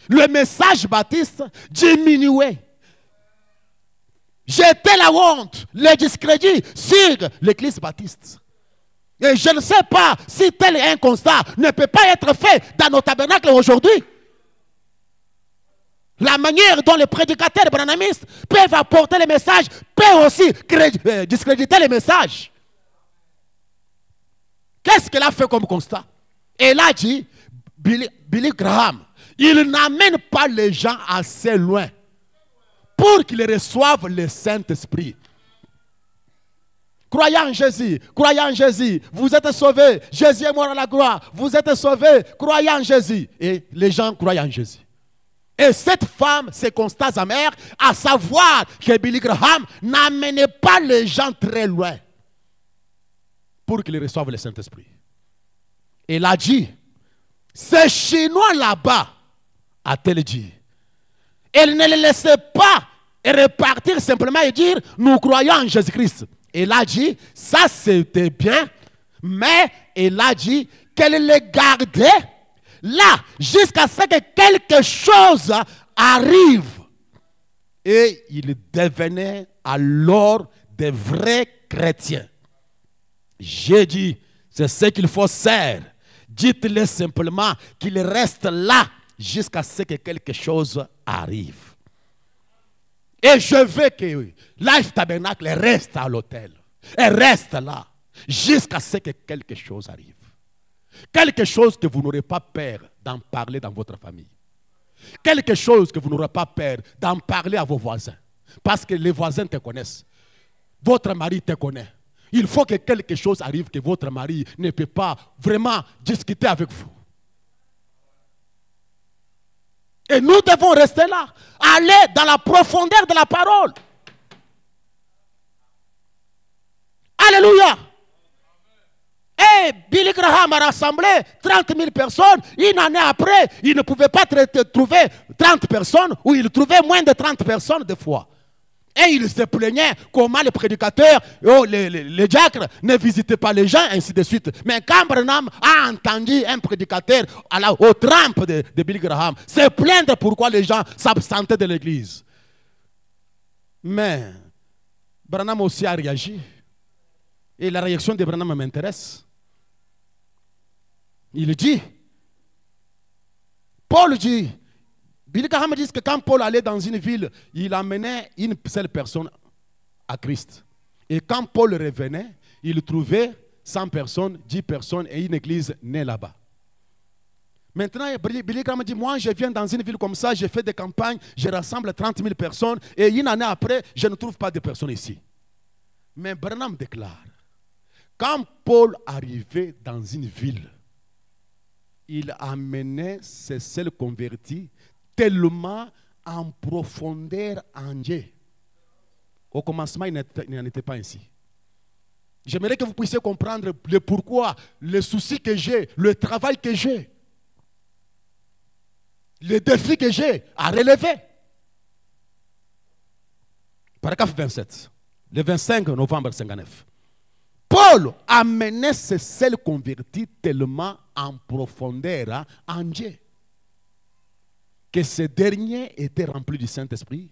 le message baptiste diminuait. Jeter la honte, le discrédit sur l'église baptiste. Et je ne sais pas si tel est un constat ne peut pas être fait dans nos tabernacles aujourd'hui. La manière dont les prédicateurs branhamistes peuvent apporter les messages peut aussi discréditer les messages. Qu'est-ce qu'elle a fait comme constat? Elle a dit, Billy Graham, il n'amène pas les gens assez loin pour qu'ils reçoivent le Saint-Esprit. Croyez en Jésus, vous êtes sauvés, Jésus est mort à la croix, vous êtes sauvés, croyez en Jésus. Et les gens croient en Jésus. Et cette femme, ses constats amers, à savoir que Billy Graham n'amenait pas les gens très loin pour qu'ils reçoivent le Saint-Esprit. Elle a dit, ces Chinois là-bas, a-t-elle dit, elle ne les laissait pas repartir simplement et dire, nous croyons en Jésus-Christ. Elle a dit, ça c'était bien, mais elle a dit qu'elle les gardait là jusqu'à ce que quelque chose arrive. Et ils devenaient alors des vrais chrétiens. J'ai dit, c'est ce qu'il faut faire. Dites-le simplement qu'ils restent là jusqu'à ce que quelque chose arrive. Et je veux que Life Tabernacle reste à l'hôtel. Et reste là jusqu'à ce que quelque chose arrive. Quelque chose que vous n'aurez pas peur d'en parler dans votre famille. Quelque chose que vous n'aurez pas peur d'en parler à vos voisins. Parce que les voisins te connaissent. Votre mari te connaît. Il faut que quelque chose arrive que votre mari ne peut pas vraiment discuter avec vous. Et nous devons rester là. Aller dans la profondeur de la parole. Alléluia. Et Billy Graham a rassemblé 30 000 personnes. Une année après, il ne pouvait pas trouver 30 personnes ou il trouvait moins de 30 personnes des fois. Et il se plaignait comment les prédicateurs, les diacres ne visitaient pas les gens, ainsi de suite. Mais quand Branham a entendu un prédicateur aux trempes de Billy Graham se plaindre pourquoi les gens s'absentaient de l'église. Mais Branham aussi a réagi. Et la réaction de Branham m'intéresse. Il dit, Paul dit, Billy Graham dit que quand Paul allait dans une ville, il amenait une seule personne à Christ. Et quand Paul revenait, il trouvait 100 personnes, 10 personnes et une église née là-bas. Maintenant, Billy Graham dit, moi je viens dans une ville comme ça, je fais des campagnes, je rassemble 30 000 personnes et une année après, je ne trouve pas de personnes ici. Mais Branham déclare, quand Paul arrivait dans une ville, il amenait ses seuls convertis tellement en profondeur en Dieu. Au commencement, il n'en était pas ainsi. J'aimerais que vous puissiez comprendre le pourquoi, le souci que j'ai, le travail que j'ai, les défis que j'ai à relever. Paragraphe 27, le 25 novembre 59. Paul amenait ses seuls convertis tellement en profondeur en Dieu que ce dernier était rempli du Saint-Esprit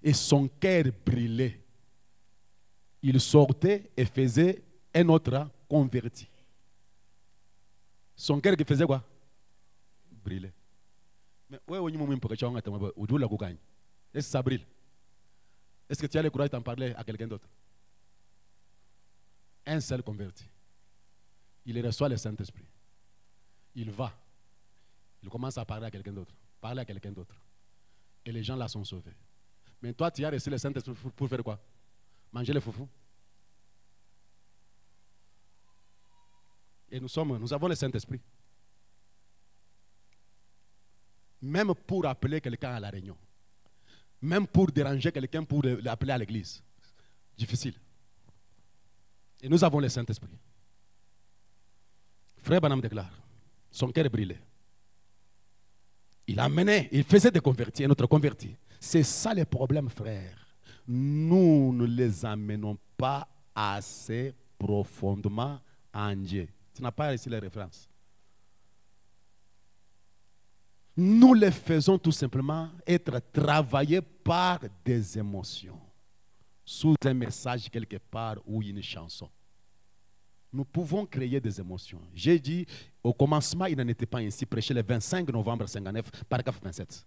et son cœur brûlait. Il sortait et faisait un autre converti. Son cœur qui faisait quoi? Brûlait. Mais est-ce que ça brûle? Est-ce que tu as le courage d'en parler à quelqu'un d'autre? Un seul converti. Il reçoit le Saint-Esprit. Il va. Il commence à parler à quelqu'un d'autre. Parler à quelqu'un d'autre. Et les gens là sont sauvés. Mais toi, tu as reçu le Saint-Esprit pour faire quoi? Manger le foufou. Et nous avons le Saint-Esprit. Même pour appeler quelqu'un à la réunion. Même pour déranger quelqu'un pour l'appeler à l'église. Difficile. Et nous avons le Saint-Esprit. Frère Branham déclare, son cœur brûlait. Il amenait, il faisait des convertis, un autre converti. C'est ça le problème, frère. Nous ne les amenons pas assez profondément en Dieu. Tu n'as pas ici les références. Nous les faisons tout simplement être travaillés par des émotions. Sous un message quelque part ou une chanson. Nous pouvons créer des émotions. J'ai dit, au commencement, il n'en était pas ainsi, prêché le 25 novembre 59, paragraphe 27.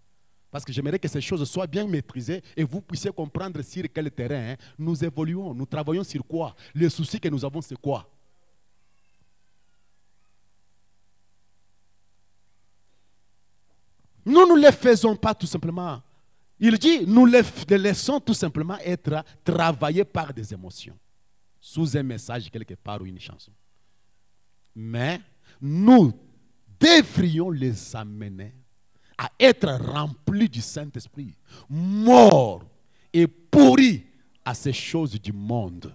Parce que j'aimerais que ces choses soient bien maîtrisées et vous puissiez comprendre sur quel terrain nous évoluons, nous travaillons sur quoi. Le souci que nous avons, c'est quoi? Nous ne les faisons pas tout simplement. Il dit, nous les laissons tout simplement être travaillés par des émotions. Sous un message quelque part ou une chanson. Mais nous devrions les amener à être remplis du Saint-Esprit, morts et pourris à ces choses du monde,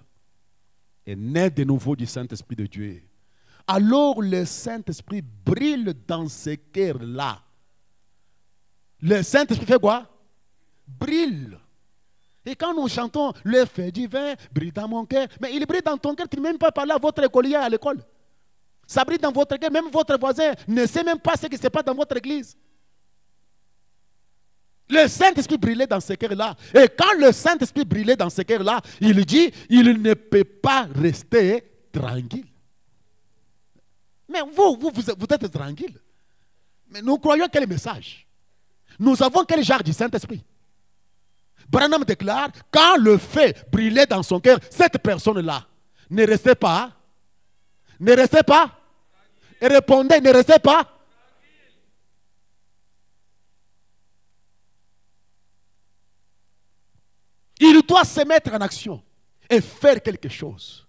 et nés de nouveau du Saint-Esprit de Dieu. Alors le Saint-Esprit brille dans ces cœurs-là. Le Saint-Esprit fait quoi? Brille. Et quand nous chantons, le feu divin brille dans mon cœur, mais il brille dans ton cœur, tu ne peux même pas parler à votre écolier à l'école. Ça brille dans votre cœur, même votre voisin ne sait même pas ce qui se passe dans votre église. Le Saint-Esprit brillait dans ce cœur-là. Et quand le Saint-Esprit brillait dans ce cœur-là, il dit, il ne peut pas rester tranquille. Mais vous êtes tranquille. Mais nous croyons quel message? Nous avons quel genre du Saint-Esprit? Branham déclare, quand le feu brillait dans son cœur, cette personne-là ne restait pas, et répondait, ne restait pas. Il doit se mettre en action et faire quelque chose.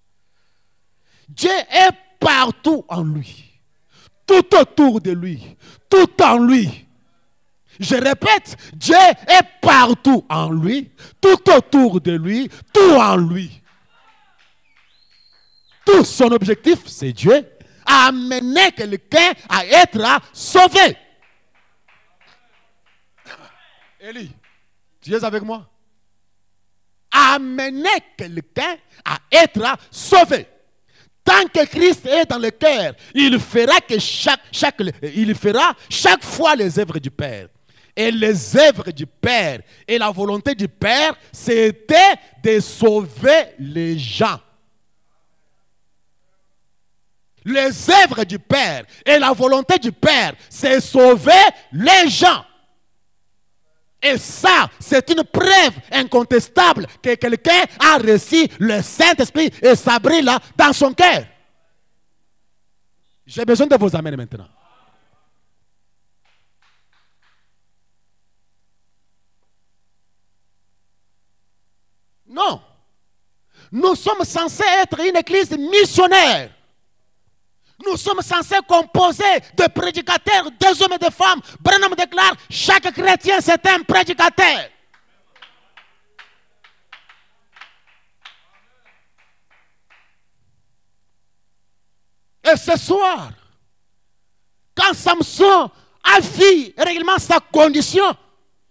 Dieu est partout en lui, tout autour de lui, tout en lui. Je répète, Dieu est partout en lui, tout autour de lui, tout en lui. Tout son objectif, c'est Dieu. amener quelqu'un à être sauvé. Élie, tu es avec moi? Amener quelqu'un à être sauvé. Tant que Christ est dans le cœur, il fera chaque fois les œuvres du Père. Et les œuvres du Père et la volonté du Père, c'était de sauver les gens. Les œuvres du Père et la volonté du Père, c'est sauver les gens. Et ça, c'est une preuve incontestable que quelqu'un a reçu le Saint-Esprit et s'abrite là dans son cœur. J'ai besoin de vos amens maintenant. Non. Nous sommes censés être une église missionnaire. Nous sommes censés composer de prédicateurs, des hommes et des femmes. Branham déclare, chaque chrétien c'est un prédicateur. Et ce soir, quand Samson a vu réellement sa condition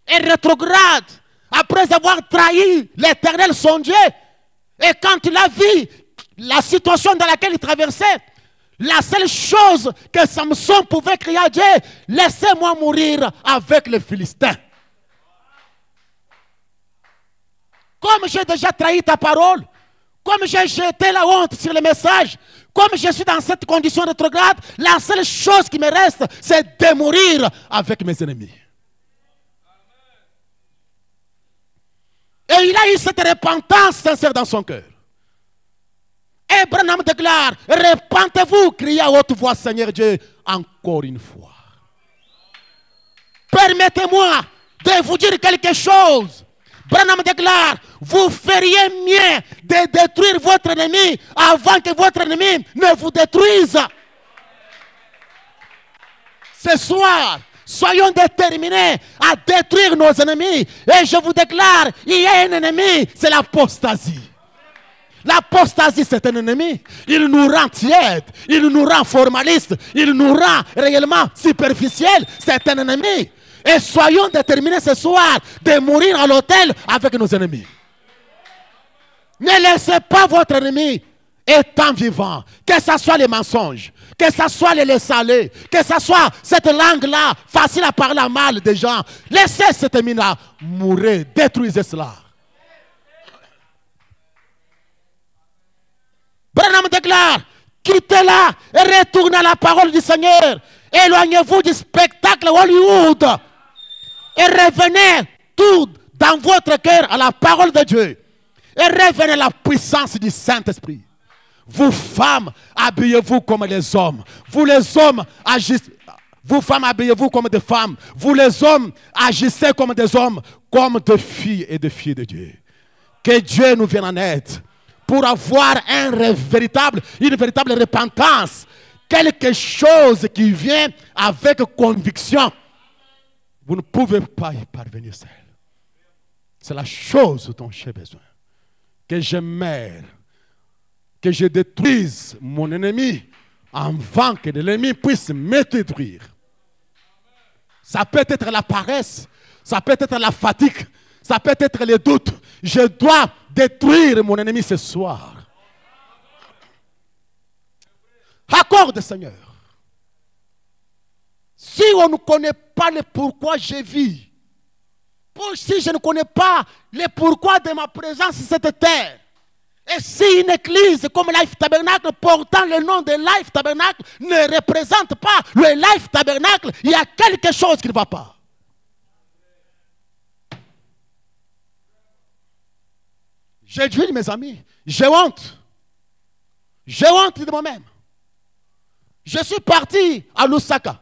et rétrograde, après avoir trahi l'Éternel son Dieu, et quand il a vu la situation dans laquelle il traversait, la seule chose que Samson pouvait crier à Dieu, laissez-moi mourir avec les Philistins. Comme j'ai déjà trahi ta parole, comme j'ai jeté la honte sur le message, comme je suis dans cette condition rétrograde, la seule chose qui me reste, c'est de mourir avec mes ennemis. Et il a eu cette repentance sincère dans son cœur. Et Branham déclare, repentez-vous, criez à haute voix, Seigneur Dieu, encore une fois. Permettez-moi de vous dire quelque chose. Branham déclare, vous feriez mieux de détruire votre ennemi avant que votre ennemi ne vous détruise. Ce soir, soyons déterminés à détruire nos ennemis. Et je vous déclare, il y a un ennemi, c'est l'apostasie. L'apostasie, c'est un ennemi. Il nous rend tièdes, il nous rend formalistes, il nous rend réellement superficiels. C'est un ennemi. Et soyons déterminés ce soir de mourir à l'autel avec nos ennemis. Ne laissez pas votre ennemi étant vivant, que ce soit les mensonges, que ce soit les laisser-aller, que ce soit cette langue-là facile à parler à mal des gens. Laissez cet ennemi-là mourir, détruisez cela. Branham déclare, quittez-la et retournez à la parole du Seigneur. Éloignez-vous du spectacle Hollywood et revenez tout dans votre cœur à la parole de Dieu. Et revenez à la puissance du Saint-Esprit. Vous femmes, habillez-vous comme les hommes. Vous les hommes, agissez. Vous femmes, habillez-vous comme des femmes. Vous les hommes, agissez comme des hommes, comme des filles et des filles de Dieu. Que Dieu nous vienne en aide pour avoir une véritable repentance. Quelque chose qui vient avec conviction. Vous ne pouvez pas y parvenir seul. C'est la chose dont j'ai besoin. Que je meure, que je détruise mon ennemi avant que l'ennemi puisse me détruire. Ça peut être la paresse, ça peut être la fatigue, ça peut être les doutes. Je dois détruire mon ennemi ce soir. Accorde, Seigneur. Si on ne connaît pas le pourquoi je vis, si je ne connais pas le pourquoi de ma présence sur cette terre, et si une église comme Life Tabernacle portant le nom de Life Tabernacle ne représente pas le Life Tabernacle, il y a quelque chose qui ne va pas. J'ai dit, mes amis, j'ai honte. J'ai honte de moi-même. Je suis parti à Lusaka.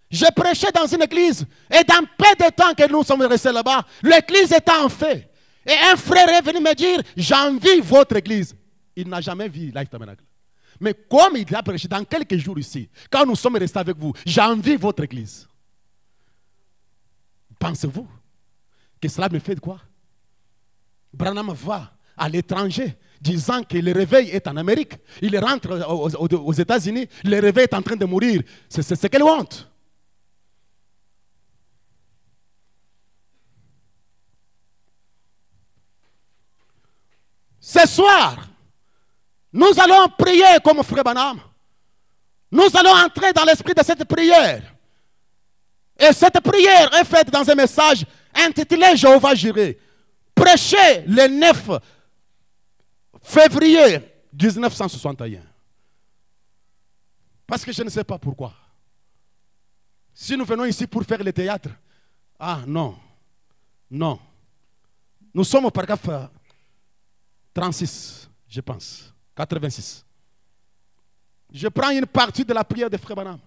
J'ai prêché dans une église. Et dans peu de temps que nous sommes restés là-bas, l'église était en feu. Et un frère est venu me dire, j'envie votre église. Il n'a jamais vu Life Tabernacle. Mais comme il a prêché dans quelques jours ici, quand nous sommes restés avec vous, j'envie votre église. Pensez-vous que cela me fait quoi? Branham va à l'étranger disant que le réveil est en Amérique. Il rentre aux États-Unis, le réveil est en train de mourir. C'est quelle honte! Ce soir, nous allons prier comme Frère Branham. Nous allons entrer dans l'esprit de cette prière. Et cette prière est faite dans un message intitulé Jéhovah Jireh, prêché le 9 février 1961. Parce que je ne sais pas pourquoi. Si nous venons ici pour faire le théâtre, ah non, non. Nous sommes au paragraphe 36, je pense, 86. Je prends une partie de la prière de Frère Branham.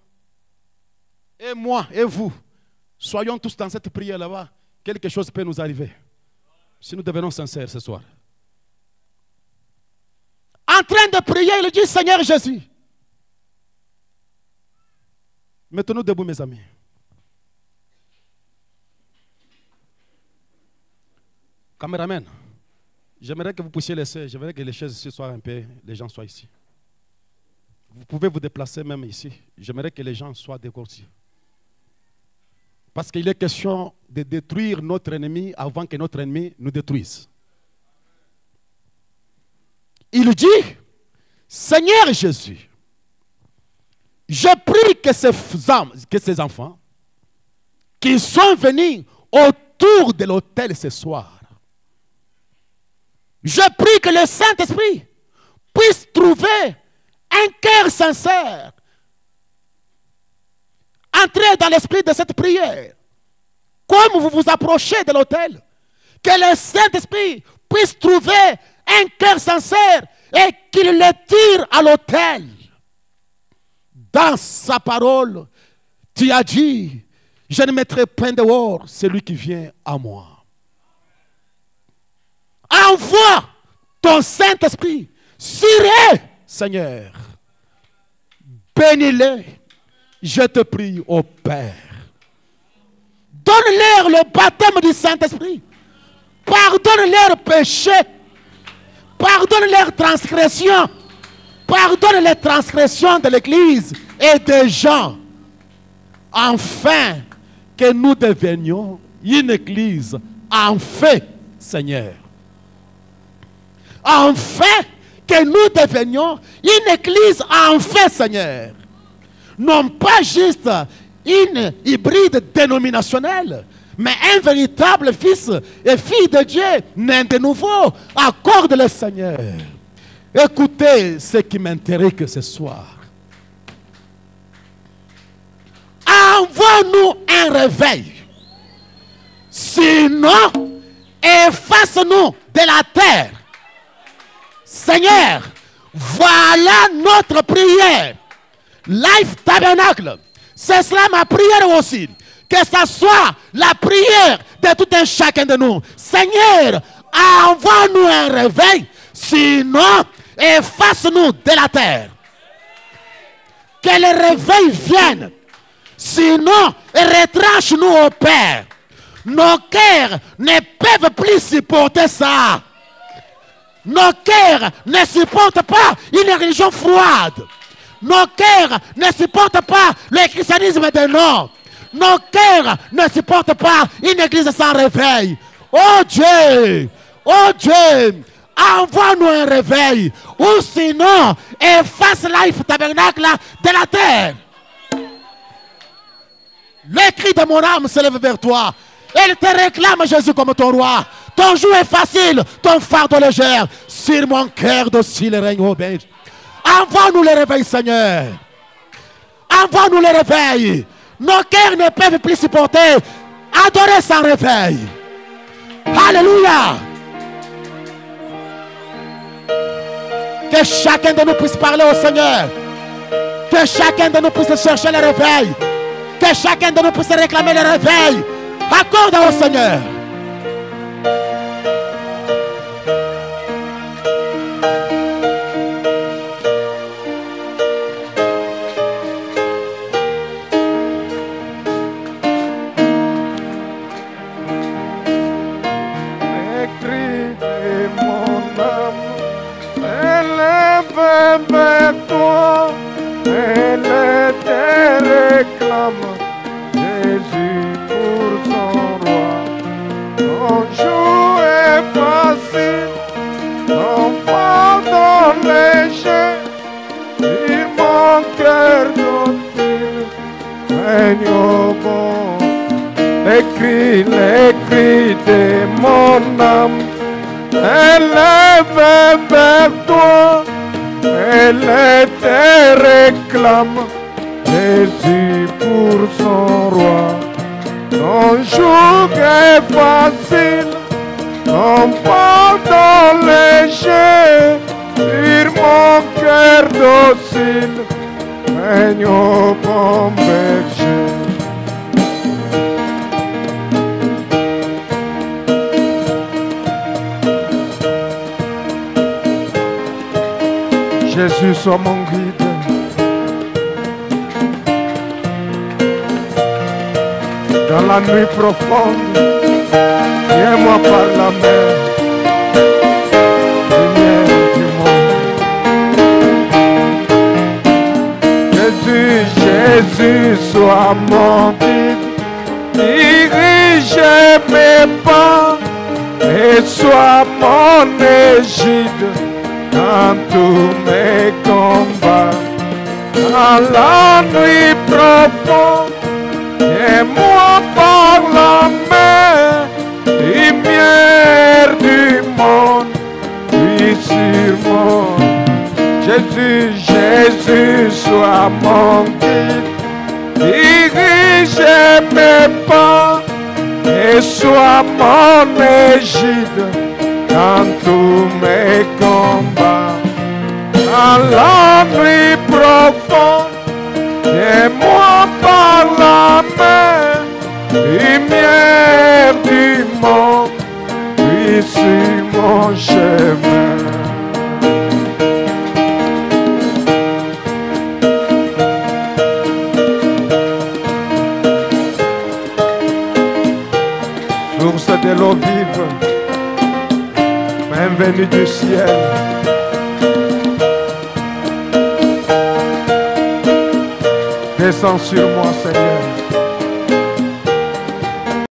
Et moi et vous, soyons tous dans cette prière là-bas. Quelque chose peut nous arriver. Si nous devenons sincères ce soir. En train de prier, il dit, Seigneur Jésus. Mettons-nous debout, mes amis. Caméraman, j'aimerais que vous puissiez laisser, j'aimerais que les chaises ici soient un peu, les gens soient ici. Vous pouvez vous déplacer même ici. J'aimerais que les gens soient découragés. Parce qu'il est question de détruire notre ennemi avant que notre ennemi nous détruise. Il dit, Seigneur Jésus, je prie que ces enfants qui sont venus autour de l'autel ce soir, je prie que le Saint-Esprit puisse trouver un cœur sincère. Entrez dans l'esprit de cette prière. Comme vous vous approchez de l'autel, que le Saint-Esprit puisse trouver un cœur sincère et qu'il le tire à l'autel. Dans sa parole, tu as dit, je ne mettrai point dehors celui qui vient à moi. Envoie ton Saint-Esprit sur eux, Seigneur. Bénis-les. Je te prie, ô Père. Donne-leur le baptême du Saint-Esprit. Pardonne leurs péchés. Pardonne leurs transgressions. Pardonne les transgressions de l'Église et des gens. Afin que nous devenions une Église en fait, Seigneur. Afin que nous devenions une Église en fait, Seigneur. Non pas juste une hybride dénominationnelle, mais un véritable fils et fille de Dieu, né de nouveau. Accorde le Seigneur. Écoutez ce qui m'intéresse ce soir. Envoie-nous un réveil. Sinon, efface-nous de la terre. Seigneur, voilà notre prière. Life Tabernacle, c'est cela ma prière aussi. Que ce soit la prière de tout un chacun de nous. Seigneur, envoie-nous un réveil. Sinon, efface-nous de la terre. Que le réveil vienne. Sinon, retranche-nous au Père. Nos cœurs ne peuvent plus supporter ça. Nos cœurs ne supportent pas une religion froide. Nos cœurs ne supportent pas le christianisme de non. Nos cœurs ne supportent pas une église sans réveil. Oh Dieu, envoie-nous un réveil. Ou sinon, efface Life Tabernacle de la terre. Le cri de mon âme s'élève vers toi. Elle te réclame, Jésus, comme ton roi. Ton joug est facile, ton fardeau léger. Sur mon cœur docile règne au belge. Envoie-nous le réveil, Seigneur. Envoie-nous le réveil. Nos cœurs ne peuvent plus supporter. Adorer sans réveil. Alléluia. Que chacun de nous puisse parler au Seigneur. Que chacun de nous puisse chercher le réveil. Que chacun de nous puisse réclamer le réveil. Accorde au Seigneur. vers toi, elle te réclame, Jésus pour son roi. Ton jour est facile, ton fardeau léger, sur mon cœur docile, règne au bon. Les cris de mon âme, élève vers toi, elle te réclame, Jésus pour son roi. Ton joug est facile, ton fardeau léger, sur mon cœur docile, règne au bon berger. Jésus soit mon guide. Dans la nuit profonde, viens-moi par la mer, lumière du monde. Jésus, Jésus soit mon guide, dirige mes pas et sois mon égide dans tous mes combats. Dans la nuit profonde, tiens-moi par la main, lumière du monde, puis sur moi. Jésus, Jésus, sois mon guide, dirige mes pas et sois mon égide dans tous mes combats. Dans la nuit profonde, tiens-moi par la main, lumière du monde, puis sur mon chemin. Source de l'eau vive, main venue du ciel, descends sur moi, Seigneur.